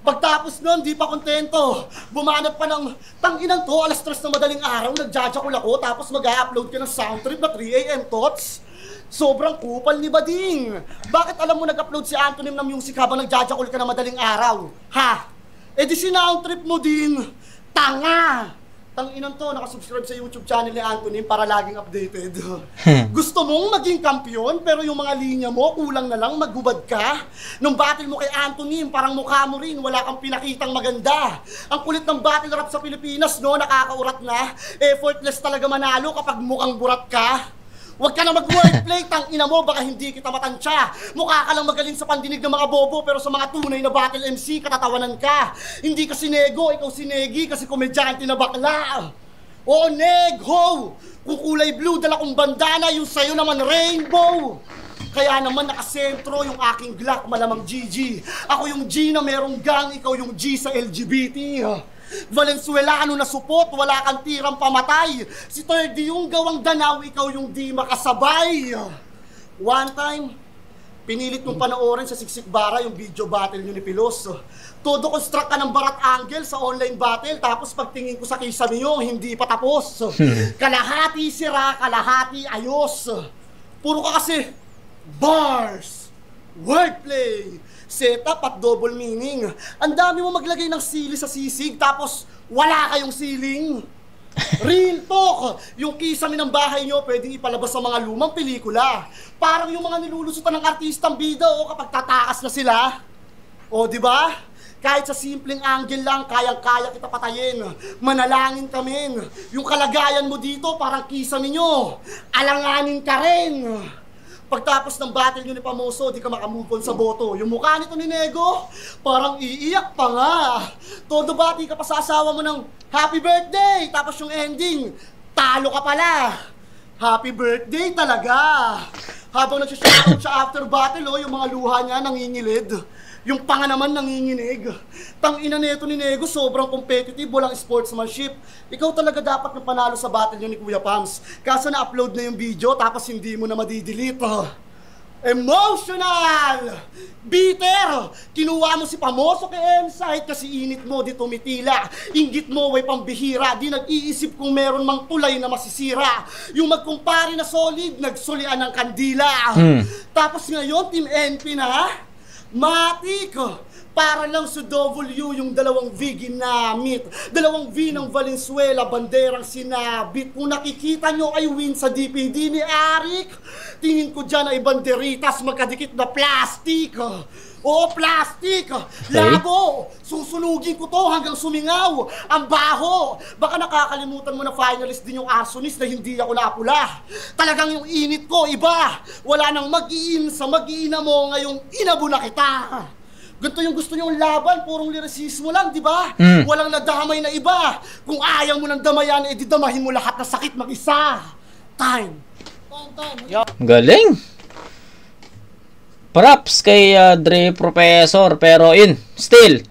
Pagtapos nun, di pa kontento. Bumanat pa ng tanginan to, alas 3 na madaling araw, nagjajakul ako, tapos mag-upload ka ng sound trip na 3 AM tots. Sobrang kupal ni Bading. Bakit alam mo nag-upload si Antonym ng music habang nagjajakul ka ng madaling araw? Ha? Eh di si sound trip mo din. Tanga! Tanginan to, nakasubscribe sa YouTube channel ni Anthony para laging updated. Gusto mong maging kampiyon, pero yung mga linya mo, kulang na lang, maghubad ka. Nung battle mo kay Anthony, parang mukha mo rin, wala kang pinakitang maganda. Ang kulit ng battle rap sa Pilipinas, no, nakakaurat na. Effortless talaga manalo kapag mukhang burat ka. Huwag ka na mag-wordplay, tangina mo, baka hindi kita matansya. Mukha ka lang magaling sa pandinig ng mga bobo, pero sa mga tunay na battle MC, katatawanan ka. Hindi ka si Nego, ikaw si Negi, kasi komedyante na bakla. Oo, Neg, ho! Kung kulay blue, dala kong bandana, yung sayo naman rainbow. Kaya naman nakasentro yung aking Glock, malamang GG. Ako yung G na merong gang, ikaw yung G sa LGBT. Valenzuelano na supot, wala kang tirang pamatay. Si Thirdy yung gawang danaw, ikaw yung di makasabay. One time, pinilit mong panoorin sa Siksik Bara yung video battle nyo ni Pilos. Todo construct ka ng barat angle sa online battle, tapos pagtingin ko sa kisame nyo, hindi pa tapos. Kalahati sira, kalahati ayos. Puro ka kasi Bars! Wordplay! Setup at double meaning. Ang dami mo maglagay ng sili sa sisig tapos wala kayong siling. Real talk! Yung kisame ng bahay nyo pwedeng ipalabas sa mga lumang pelikula. Parang yung mga nilulusutan ng artistang bida kapag tatakas na sila. O, di ba? Kahit sa simpleng angle lang, kayang-kaya kita patayin. Manalangin kami. Yung kalagayan mo dito, parang kisame nyo. Alanganin ka rin. Pagtapos ng battle nyo ni Pamoso, di ka makamove on sa boto. Yung mukha nito ni Nego, parang iiyak pa nga. Todo bati ka pa sa asawa mo ng happy birthday. Tapos yung ending, talo ka pala. Happy birthday talaga. Habang nagsashoutout siya after battle, yung mga luha niya nangingilid. Yung panga naman nanginginig. Tangina nito ni Nego, sobrang competitive, walang sportsmanship. Ikaw talaga dapat na panalo sa battle niyo ni Kuya Pams. Kaso na-upload na yung video, tapos hindi mo na madidelete. Emotional! Bitter! Kinuha mo si Pamoso kay M-Site kasi init mo, di tumitila. Inggit mo, way pambihira. Di nag-iisip kung meron mang tulay na masisira. Yung magkumpare na solid, nagsulian ng kandila. Tapos ngayon, Team NP na, matik! Para lang sa W yung dalawang V ginamit. Dalawang V ng Valenzuela, banderang sinabit. Kung nakikita nyo ay win sa DPD ni Arik, tingin ko dyan ay banderitas magkadikit na plastic. Oo, plastic! Labo! Susunugin ko to hanggang sumingaw! Ang baho! Baka nakakalimutan mo na finalist din yung arsonist na hindi ako napula. Talagang yung init ko, iba! Wala nang mag-iin sa mag-iina mo ngayong inabo na kita! Ganito yung gusto niyong laban, purong lirisismo lang, di ba? Walang nadamay na iba. Kung ayaw mo ng damayan, edi damahin mo lahat na sakit mag-isa. Time. Galing! Props kay Dre Professor, pero yun, still,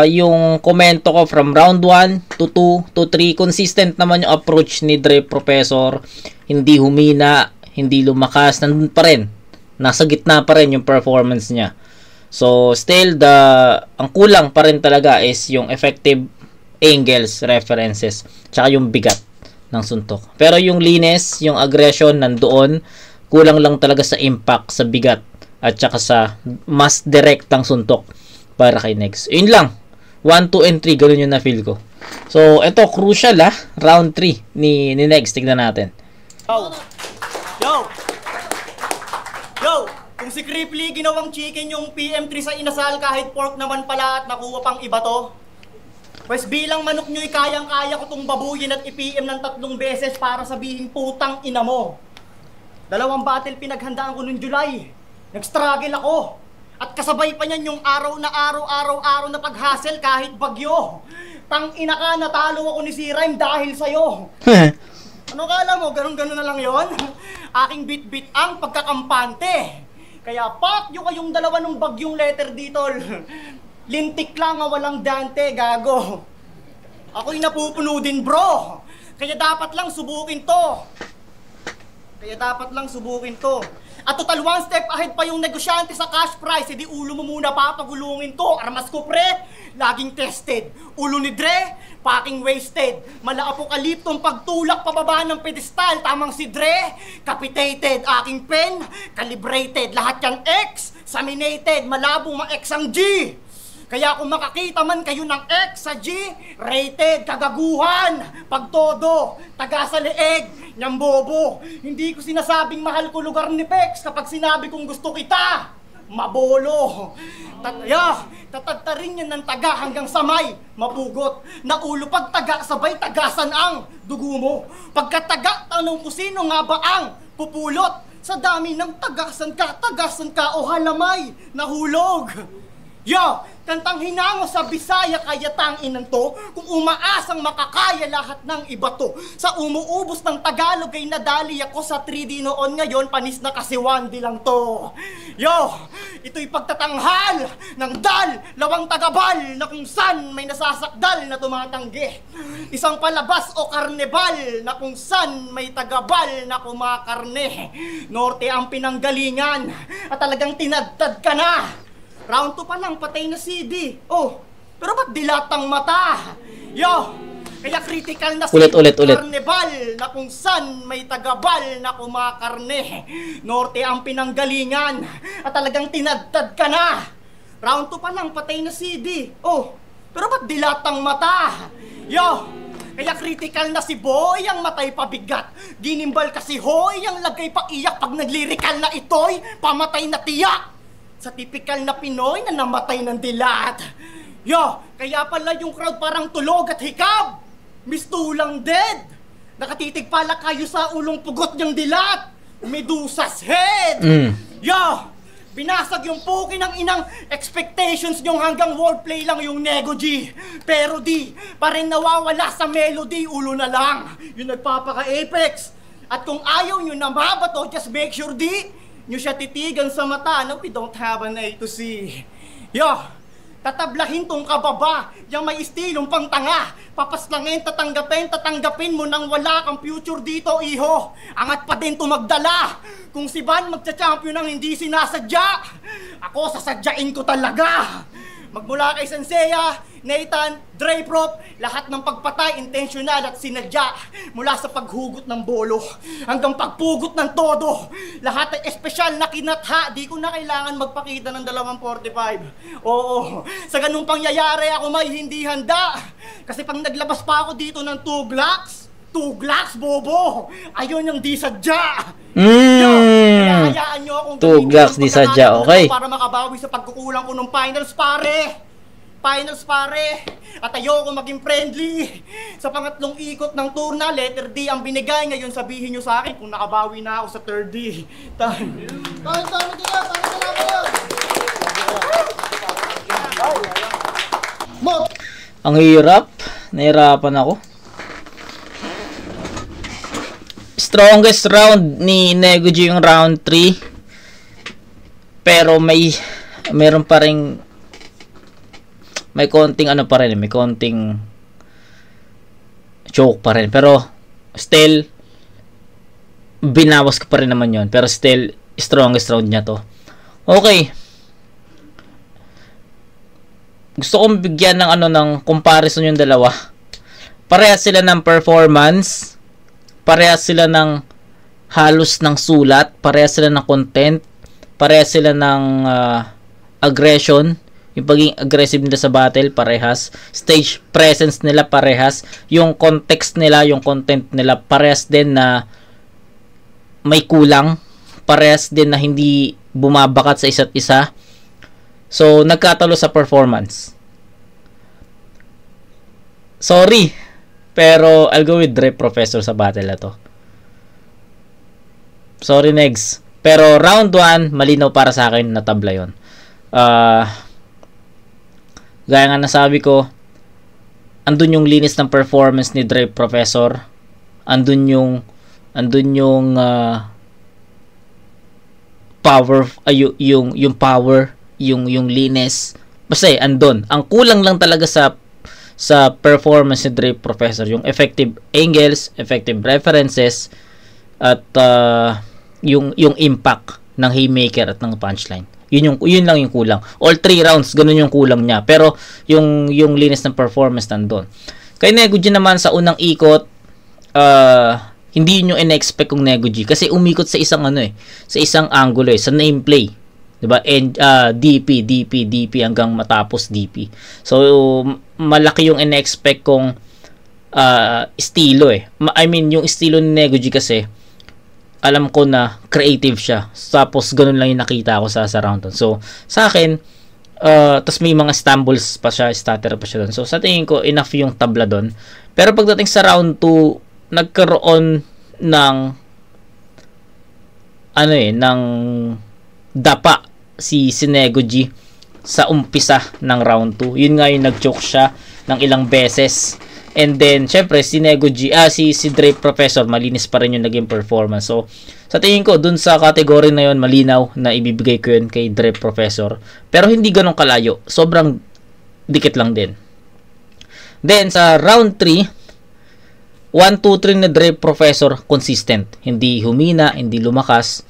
yung komento ko from round 1 to 2 to 3, consistent naman yung approach ni Dre Professor. Hindi humina, hindi lumakas, nandun pa rin. Nasa gitna pa rin yung performance niya. So, still, ang kulang pa rin talaga is yung effective angles, references, tsaka yung bigat ng suntok. Pero yung linis, yung aggression, nandoon. Kulang lang talaga sa impact, sa bigat, at tsaka sa mas direktang suntok para kay Negs. Yun lang. 1, 2, and 3, ganun yung na-feel ko. So, ito, crucial round 3 ni Negs. Tignan natin. Yo! Kung si Cripply ginawang chicken yung PM3 sa inasal kahit pork naman pala at nakuha pang iba to, pues bilang manok nyo'y kayang-kaya ko tong babuyin at i-PM ng 3 beses para sabihin putang ina mo. 2 battle pinaghandaan ko noong July. Nag-struggle ako. At kasabay pa niyan yung araw na pag-hustle kahit bagyo. Tang ina ka, natalo ako ni C-Rhyme dahil sa'yo. Ano kala mo, ganun-ganun na lang yon? Aking bit-bit ang pagkakampante. Kaya pak yung kayong dalawa ng bagyong letter dito. Lintik lang walang Dante, gago. Ako'y napupuno din, bro. Kaya dapat lang subukin to. At total 1 step ahead pa yung negosyante sa cash price. Edi ulo mo muna papagulungin to. Armas ko pre, laging tested. Ulo ni Dre, packing wasted. Mala-apokaliptong pagtulak pababa ng pedestal. Tamang si Dre, capitated. Aking pen, calibrated. Lahat yan X, saminated. Malabong ma-X ang G. Kaya kung makakita man kayo ng X sa G, rated, kagaguhan, pagtodo, taga sa leeg, nyambobo. Hindi ko sinasabing mahal ko lugar ni Pex kapag sinabi kong gusto kita. Mabolo. Tatagtarin yan ng taga hanggang samay, mapugot. Na ulo pag taga, sabay tagasan ang dugo mo. Pagkataga, tanong ko sino nga ba ang pupulot? Sa dami ng tagasan ka o halamay, nahulog. Yo, kantang hinango sa Bisaya kaya tanginan to. Kung umaasang makakaya lahat ng iba to. Sa umuubos ng Tagalog ay nadali ako sa 3D noon. Ngayon panis na kasi 1D lang to. Yo, ito'y pagtatanghal ng lawang tagabal na kung san may nasasakdal na tumatanggi. Isang palabas o karnebal na kung san may tagabal na kumakarne. Norte ang pinanggalingan at talagang tinadtad ka na. Round 2 pa lang, patay na CD. Oh, pero ba't dilatang mata? Yo, Kaya critical na Ulit. Carnival na kung san may tagabal na kumakarne. Norte ang pinanggalingan at talagang tinadtad ka na. Round 2 pa lang, patay na CD. Oh, pero ba't dilatang mata? Yo, kaya critical na si Boy ang matay pabigat. Ginimbal kasi Hoy ang lagay pa iyak pag naglirikal na ito'y pamatay na tiyak. Sa tipikal na Pinoy na namatay ng dilat. Yo, kaya pala yung crowd parang tulog at hikab. Mistulang dead. Nakatitig pala kayo sa ulong pugot niyang dilat. Medusa's head. Yo, binasag yung puki ng inang expectations nyong hanggang wordplay lang yung Nego G. Pero di, pa rin nawawala sa melody, ulo na lang. Yung nagpapaka-apex. At kung ayaw nyo na mabato, just make sure di nyo siya titigan sa mata. No, we don't have an A to C. Yo, tatablahin tong kababa, yung may istilong pangtanga. Papaslangin, tatanggapin mo nang wala kang future dito, iho. Angat pa din magdala. Kung si Van magcha-champion ang hindi sinasadya, ako sasadyain ko talaga. Magmula kay Senseiya, Nathan, Dre Prop, lahat ng pagpatay, intentional at sinadya. Mula sa paghugot ng bolo, hanggang pagpugot ng todo. Lahat ay espesyal na kinatha, di ko na kailangan magpakita ng 245. Oo, sa ganung pangyayari ako may hindi handa. Kasi pag naglabas pa ako dito ng 2 Glocks, bobo! Ayun yung di sadya! Kaya hayaan nyo akong 2 Glocks di sadya, okay. Para makabawi sa pagkukulang ko ng finals, pare! At ayoko maging friendly. Sa pangatlong ikot ng turna, letter D ang binigay. Ngayon sabihin nyo sa akin kung nakabawi na ako sa third D. Ang hirap. Nahirapan ako. Strongest round ni Nego G yung round 3. Pero meron pa rin may konting may konting choke pa rin. Pero still binawas ko pa rin naman yon. Pero still strongest round niya to. Okay. Gusto kong bigyan ng ng comparison yung dalawa. Parehas sila ng performance. Parehas sila ng halos ng sulat, parehas sila ng content, parehas sila ng aggression, yung pagiging aggressive nila sa battle, parehas, stage presence nila parehas, yung context nila, yung content nila, parehas din na may kulang, parehas din na hindi bumabakat sa isa't isa. So, nagkatalo sa performance. Sorry, pero I'll go with Dre Professor sa battle na to. Sorry, Negs. Pero round 1, malinaw para sa akin na tabla yun. Gaya nga nasabi ko, andun yung linis ng performance ni Dre Professor. Andun yung power, yung power, yung linis. Basta andun. Ang kulang lang talaga sa performance ni Dre Professor, yung effective angles, effective references, at yung impact ng haymaker at ng punchline. Yun lang yung kulang. All 3 rounds ganun yung kulang niya. Pero yung linis ng performance nandun. Kay Nego G naman sa unang ikot, hindi yun yung in-expect kong Nego G kasi umikot sa isang sa isang angulo sa nameplay. Diba? And DP hanggang matapos DP. So malaki yung in-expect kong estilo I mean yung estilo ni Nego G kasi alam ko na creative siya. Tapos ganun lang yung nakita ko sa round 1. So sa akin tas may mga stumbles pa siya, stutter pa siya doon. So sa tingin ko enough yung tabla doon. Pero pagdating sa round 2 nagkaroon ng ng dapa si Nego G sa umpisa ng round 2. Yun nga yung nag-choke siya ng ilang beses. And then, syempre, si Nego G, si Dre Professor, malinis pa rin yung naging performance. So, sa tingin ko, dun sa category na yun, malinaw na ibibigay ko yun kay Dre Professor. Pero hindi ganun kalayo. Sobrang dikit lang din. Then, sa round 3, 1, 2, 3 na Dre Professor, consistent. Hindi humina, hindi lumakas.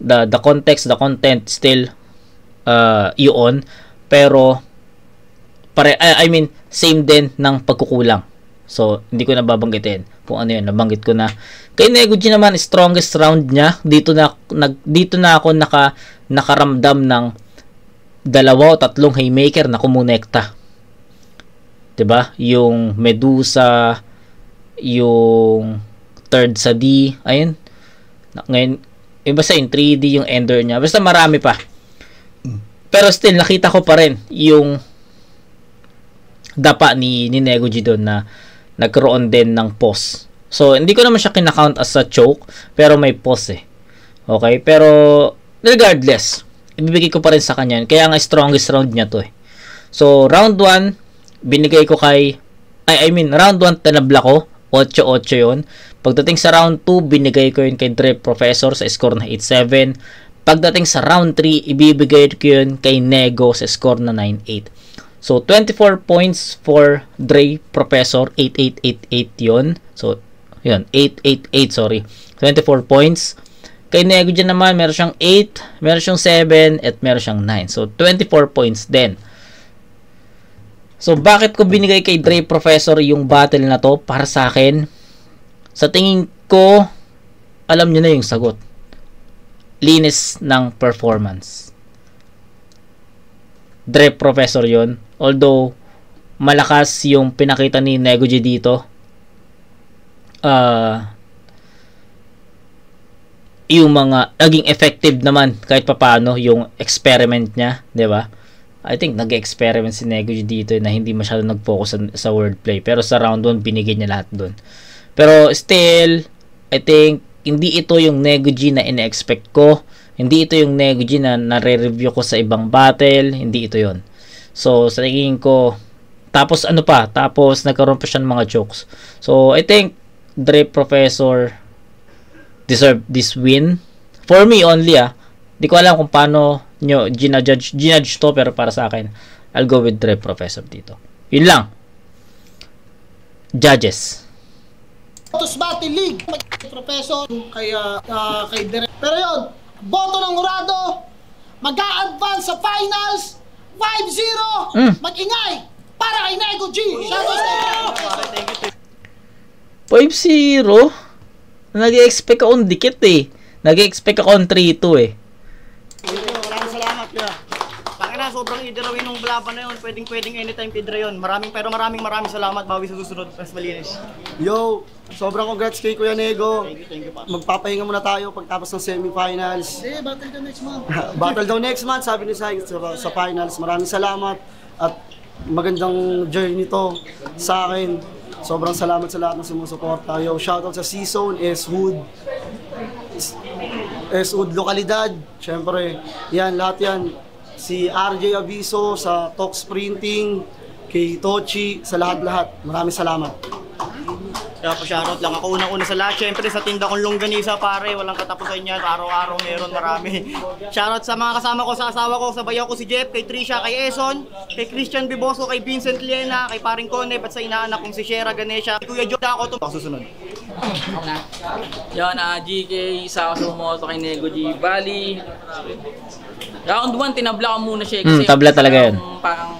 The context, the content, still yun. Pero, same din ng pagkukulang. So, hindi ko na babanggitin kung ano yun. Nabanggit ko na. Kay Nego G naman, strongest round niya. Dito na ako nakaramdam ng 2 o 3 haymaker na kumonekta. 'Di ba? Yung Medusa, yung third sa D, ayun. Ngayon, iba sa yung 3D, yung Ender niya. Basta marami pa. Pero still, nakita ko pa rin yung dapa ni Nego G doon na nagkaroon din ng pause. So, hindi ko naman siya kinakount as a choke, pero may pause eh. Okay? Pero, regardless, ibibigay ko pa rin sa kanya. Kaya nga strongest round niya to eh. So, round 1, binigay ko kay, round 1, tanabla ko. 8-8 yun. Pagdating sa round 2, binigay ko yun kay Dre Professor sa score na 8-7. Pagdating sa round 3, ibibigay ko yun kay Nego sa score na 9-8. So, 24 points for Dre Professor. 8-8-8-8 yun. So, yun. 8-8-8, sorry. 24 points. Kay Nego dyan naman, meron siyang 8, meron siyang 7, at meron siyang 9. So, 24 points din. So, bakit ko binigay kay Dre Professor yung battle na to para sa akin? Sa tingin ko, alam nyo na yung sagot. Linis ng performance. Dre Professor yon. Although, malakas yung pinakita ni Nego G dito. Yung mga naging effective naman kahit papaano yung experiment niya, 'di ba? I think nag-experiment si Nego G dito na hindi masyado nag-focus sa wordplay, pero sa round 1 binigay niya lahat doon. Pero still, I think hindi ito yung Nego G na ina-expect ko. Hindi ito yung Nego G na nare-review ko sa ibang battle, hindi ito 'yon. So, sa tingin ko, tapos ano pa? Tapos nagkaroon pa siya ng mga jokes. So, I think Dre Professor deserve this win. For me only Di ko alam kung paano nyo ginajudge to, pero para sa akin, I'll go with Dre Professor dito. Yun lang. Judges. Tos Battle League. Professor, kay Direk. Pero yun, boto ng Hurado, mag-a-advance sa finals, 5-0, mag-ingay, para kay Nego G. Shoutout sa 5-0? Nag-expect akong dikit eh. Nag-expect akong 3-2 eh. Maraming salamat kuya. Tangina, sobrang idirawin ng laban na yun. Pwedeng anytime kay Dre yun. Maraming salamat. Bawi sa susunod. Mas malinis. Yo, sobrang congrats kay Kuya Nego. Thank you pa. Magpapahinga muna tayo pagtapos ng semifinals. Battle the next month. Battle daw next month, sabi ni Sai sa finals. Maraming salamat at magandang journey to sa akin. Sobrang salamat sa lahat ng sumusuporta. Yo, shoutout sa C-Zone, S-Hood Lokalidad. Siyempre, yan, lahat yan. Si RJ Aviso sa Talks Printing, kay Tochi, sa lahat-lahat. Maraming salamat. Kaya po shoutout lang ako unang-una sa lahat. Siyempre sa tinda kong longganisa pare, walang katapusan yan. Araw-araw meron marami. Shoutout sa mga kasama ko, sa asawa ko, sa bayaw ko si Jeff, kay Trisha, kay Eson, kay Christian Biboso, kay Vincent Liena, kay Paring Conep at sa inaanak kong si Shera Ganesha. Kuya Joda ako ito. Susunod. Yan, GK, isa ako sumoto kay Nego G. Bali, round 1, tinabla ko muna siya. Kasi tabla talaga yun. Parang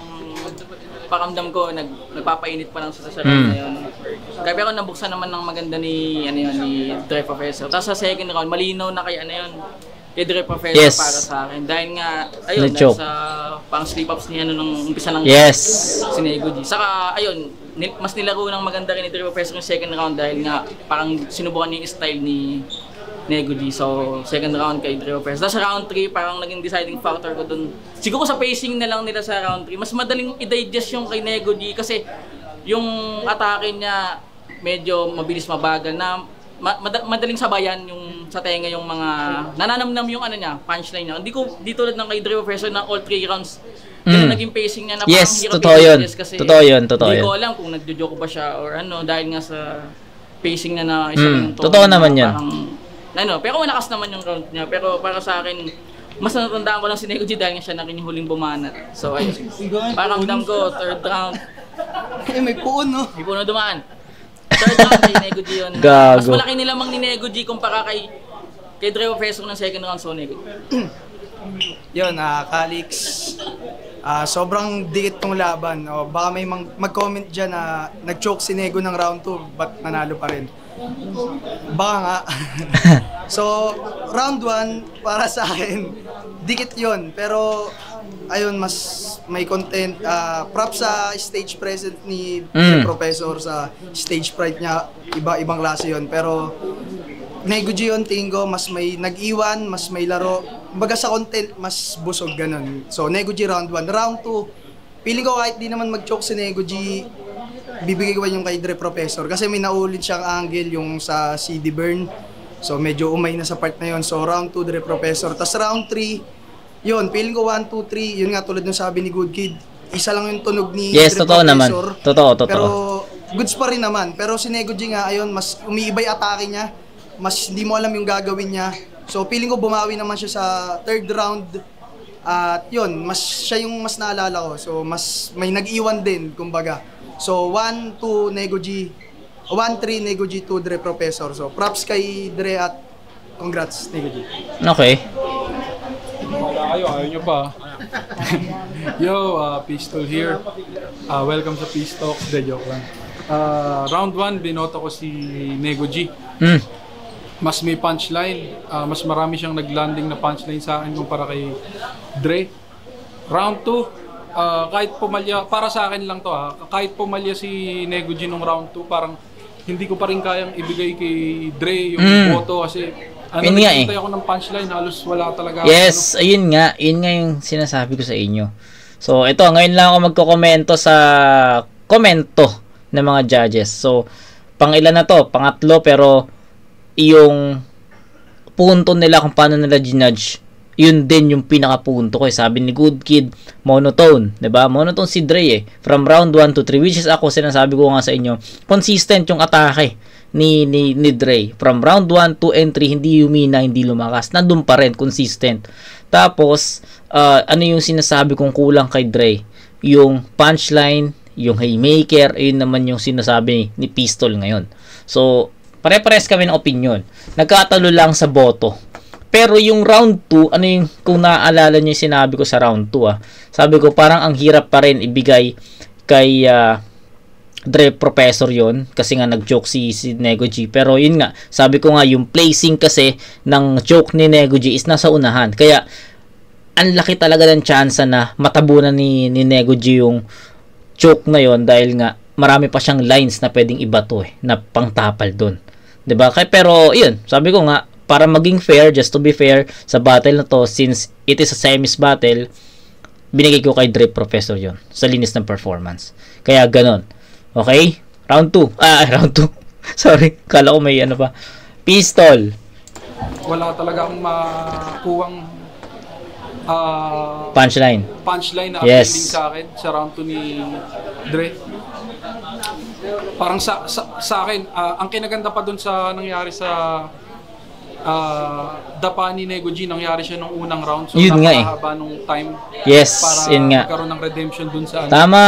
pakamdam ko, nagpapainit pa lang sa round na yun. Kaya pero nabuksan naman ng maganda ni Dre Professor. Tapos sa second round, malinaw na kay kay Dre Professor para sa akin. Dahil nga, ayun, dahil sa pang slip-ups niya nung umpisa ng si Nego G. Saka, ayun, mas nilaro ng maganda rin ni Dre Professor yung second round dahil nga parang sinubukan niya yung style ni Nego G. So, second round kay Dre Professor. Tapos sa round 3, parang naging deciding factor ko dun. Siguro sa pacing na lang nila sa round 3, mas madaling i-digest yung kay Nego G kasi yung atake niya medyo mabilis mabagal na madaling sabayan yung sa tenga yung mga nananamnam yung punchline niya. Hindi ko dito tulad ng kay Dre Professor na all 3 rounds ganun naging pacing niya na parang hirap i-digest kasi totoo yun. Hindi ko alam kung nagjo-joke ba siya or dahil nga sa pacing niya na isa yung totoo naman yan. Pero malakas naman yung round niya. Pero para sa akin, mas natandaan ko lang si Nego G dahil nga siya na rin yung huling bumanat. So ayun, parang damdam ko, third round. May puon no? May puno dumaan. Third round kay Nego G yun. Mas malaki nilamang ni Nego G kumpara kay Dre Professor ng second round, so Nego G. Yun, Calix. Sobrang dikit tong laban. Baka may mag-comment dyan na nag-choke si Nego ng round 2, ba't nanalo pa rin? Baka nga. So, round 1, para sa akin, dikit yon. Pero, ayun, mas may content. Props sa stage presence ni Professor, sa stage fright niya. Ibang klase yun. Pero, Nego G yun, tingin ko, mas may nag-iwan, mas may laro. Baga sa content, mas busog, ganun. So, Nego G round 1. Round 2, feeling ko kahit di naman mag-choke si Nego G, bibigay ko yung kay Dre Professor. Kasi may naulit siyang angle yung sa CD Burn. So, medyo umay na sa part na yun. So, round 2, Dre Professor. Tapos round 3, yun, feeling ko 1, 2, 3, yun nga tulad ng sabi ni Good Kid, isa lang yung tunog ni yes, Dre totoo Professor. Naman. Totoo. Pero, goods pa rin naman. Pero si Nego G nga, ayun, mas umiiba yung atake niya. Mas hindi mo alam yung gagawin niya. So, feeling ko bumawi naman siya sa third round. At yun, siya yung mas naalala ko. So, mas may nag-iwan din, kumbaga. So, 1-2 Nego G. 1-3 Nego G, 2 Dre Professor. So, props kay Dre at congrats, Nego G. Okay. Ayaw nyo pa. Yo, Pistol here. Welcome sa Peace Talks. De joke lang. Round 1, binoto ko si Nego G. Mas may punchline, mas marami siyang naglanding na punchline sa akin kumpara kay Dre. Round 2, kahit pumalya, para sa akin lang to kahit pumalya si Nego G nung round 2, parang hindi ko pa rin kayang ibigay kay Dre yung boto kasi nakikita ako ng punchline, halos wala talaga. Yes, ayun nga yung sinasabi ko sa inyo. So, ito, ngayon lang ako magko-komento sa komento ng mga judges. So, pang-ilan na to? Pangatlo, pero yung punto nila kung paano nila ginudge, yun din yung pinaka-punto ko. Sabi ni Good Kid, monotone, 'di ba? Monotone si Dre from round 1 to 3, which is ako sinasabi ko nga sa inyo, consistent yung atake ni Dre. From round 1, 2 and 3, hindi humina, hindi lumakas. Nandun pa rin, consistent. Tapos, ano yung sinasabi kong kulang kay Dre? Yung punchline, yung haymaker, ayun naman yung sinasabi ni Pistol ngayon. So, pare-pares kami ng opinion. Nagkatalo lang sa boto. Pero yung round 2, ano yung, kung naaalala niyo yung sinabi ko sa round 2, sabi ko parang ang hirap pa rin ibigay kay Dre Professor yon kasi nga nag-joke si Nego G. Pero yun nga, sabi ko nga yung placing kasi ng joke ni Nego G is nasa unahan. Kaya, ang laki talaga ng tsansa na matabunan ni Nego G yung joke na yon dahil nga marami pa siyang lines na pwedeng ibato na pangtapal doon. 'Di ba? Pero yun, sabi ko nga para maging fair, just to be fair sa battle na to, since it is a semis battle, binigay ko kay Dre Professor yon sa linis ng performance. Kaya ganon. Okay? Round 2. Round 2. Sorry, kala ko may ano pa. Pistol. Wala talaga akong makuwang punchline na appealing sa akin sa round 2 ni Dre. Parang sa akin, ang kinaganda pa dun sa nangyari sa dapa ni Nego G, nangyari siya nung unang round. So, yun nga napakahaba nung time. Yes, para yun nga. magkaroon ng redemption dun sa tama.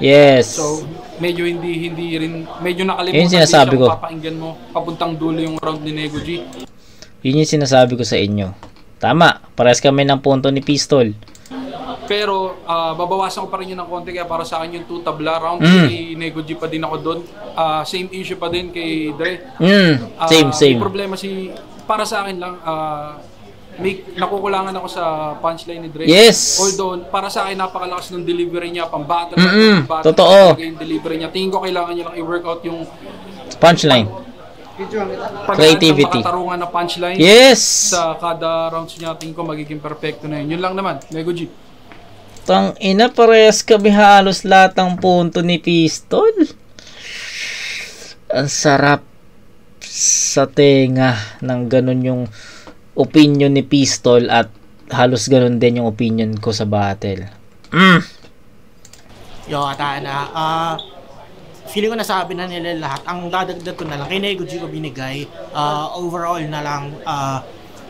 Yes. So, medyo hindi rin, medyo nakalimutan yun sinasabi ko. Papakinggan mo papuntang dulo yung round ni Nego G. Yun yung sinasabi ko sa inyo. Tama, parehas kami ng punto ni Pistol. Pero babawasan ko pa rin yun ng konti, kaya para sa akin yung 2 tabla round kay Nego G pa din ako doon. Same issue pa din kay Dre. Same. May problema para sa akin lang, may nakukulangan ako sa punchline ni Dre. Yes. Although para sa akin napakalakas ng delivery niya, pang-battle. Totoo. Yung delivery niya. Tingin ko kailangan niya lang i-workout yung punchline. Creativity. Pagkatarungan na punchline. Yes. Sa kada rounds niya, tingin ko magiging perfecto na yun. Yun lang naman, Nego G. Tang ina, parehas kami halos lahat ng punto ni Pistol. Ang sarap sa tenga ng ganun yung opinion ni Pistol at halos ganun din yung opinion ko sa battle. Feeling ko nasabi na nila lahat. Ang dadagdag ko na lang, kay Nego G ko binigay, overall na lang,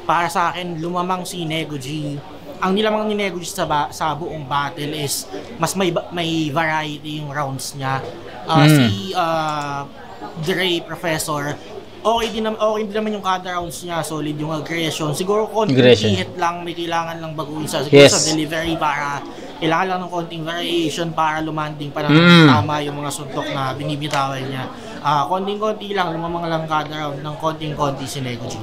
para sa akin, lumamang si Nego G. Ang nilamang ni Nego G sa buong battle is, mas may variety yung rounds niya. Si Dre Professor, okay din naman yung kada rounds niya, solid yung aggression. Siguro konting Aggression. hit lang, may kailangan lang baguhin sa Yes. sa delivery para kailangan lang ng konting variation para lumanding pa ng tama yung mga suntok na binibitawan niya. Konting-konti lang, lumamang lang kada round ng konting-konti si Nego G.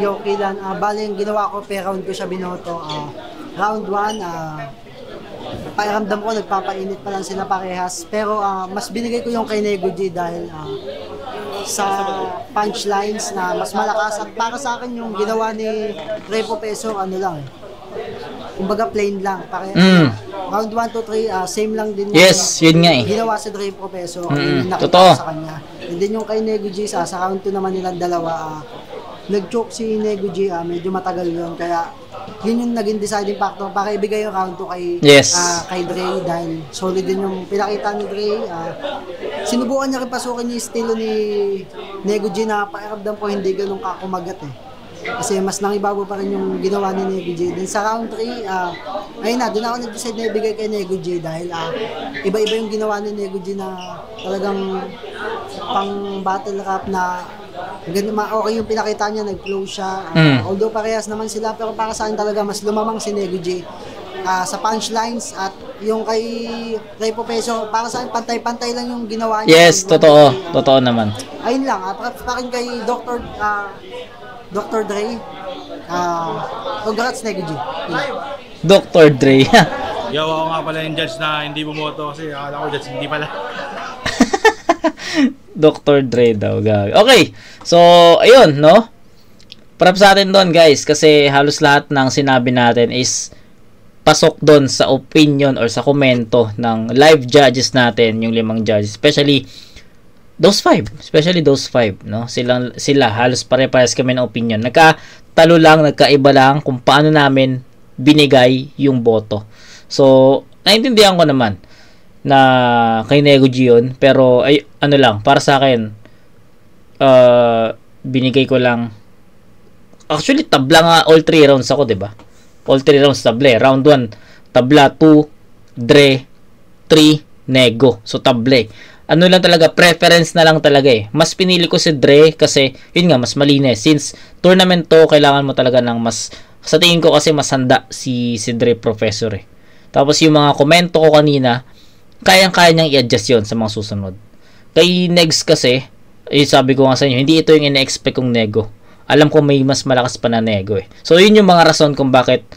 Yo, Kilan. Bale, yung ginawa ko, per round ko siya binoto. Round 1, pakiramdam ko, nagpapainit pa lang sila parehas. Pero mas binigay ko yung kay Nego G dahil sa punchlines na mas malakas. At para sa akin, yung ginawa ni Repo Peso, ano lang kumbaga plain lang. Round 1 to 3, same lang din Yes, yun nga eh. ginawa si Dre Professor. Yung nakita Totoo. ko sa kanya. And then yung kay Nego G, sa round 2 naman nilang dalawa, nag-choke si Nego G, medyo matagal yun. Kaya yun yung naging deciding factor para ibigay yung round 2 kay, Yes. kay Dre dahil solid din yung pinakita ni Dre. Sinubukan niya rin pasukin yung estilo ni Nego G na pakiramdam ko hindi ganun kakumagat eh. Kasi mas nangibago pa rin yung ginawa ni Nego G. Then sa round 3, ayun na, doon ako nag-decide na ibigay kay Nego G dahil iba-iba yung ginawa ni Nego G na talagang pang battle rap na okay yung pinakita niya, nag-flow siya. Although parehas naman sila, pero para sa akin talaga mas lumamang si Nego G sa punchlines at yung kay Repo Peso, para sa akin pantay-pantay lang yung ginawa niya. Yes, totoo. Totoo naman. Ayun lang, para rin kay Dr. Dre, congrats Nego G. Dr. Dre. Yo, ako nga pala yung judge na hindi bumoto kasi akala ko judge hindi pala. Dr. Dre daw. Okay. So, ayun, no? Props sa atin doon, guys. Kasi halos lahat ng sinabi natin is pasok doon sa opinion or sa komento ng live judges natin, yung 5 judges. Especially those 5, no? Sila halos pare-parehas kami ng opinion. Nagkatalo lang, nagkaiba lang kung paano namin binigay yung boto. So, naintindihan ko naman na kay Nego G yun, pero ay ano lang, para sa akin binigay ko lang, actually tabla nga all 3 rounds ako, 'di ba? All 3 rounds table. Round 1 tabla, 2 Dre, 3 Nego. So table. Ano lang talaga, preference na lang talaga eh. Mas pinili ko si Dre kasi yun nga, mas malinis. Since tournament to, kailangan mo talaga ng mas, sa tingin ko kasi mas handa si Dre Professor eh. Tapos yung mga komento ko kanina, kayang-kaya niyang i-adjust yun sa mga susunod. Kay Negs kasi, sabi ko nga sa inyo, hindi ito yung ina-expect kong Nego. Alam ko may mas malakas pa na Nego eh. So yun yung mga rason kung bakit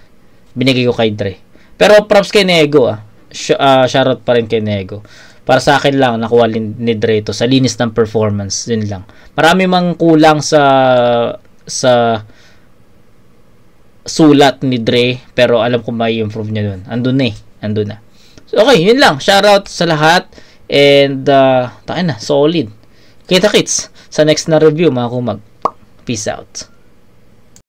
binigay ko kay Dre. Pero props kay Nego shoutout pa rin kay Nego. Para sa akin lang, nakuha ni Dre to sa linis ng performance. Yun lang. Marami mang kulang sa sulat ni Dre, pero alam ko may improve niya dun. Andun na. So, okay, yun lang. Shoutout sa lahat. And, tayo na, solid. Kita-kits sa next na review, mga kumag. Peace out.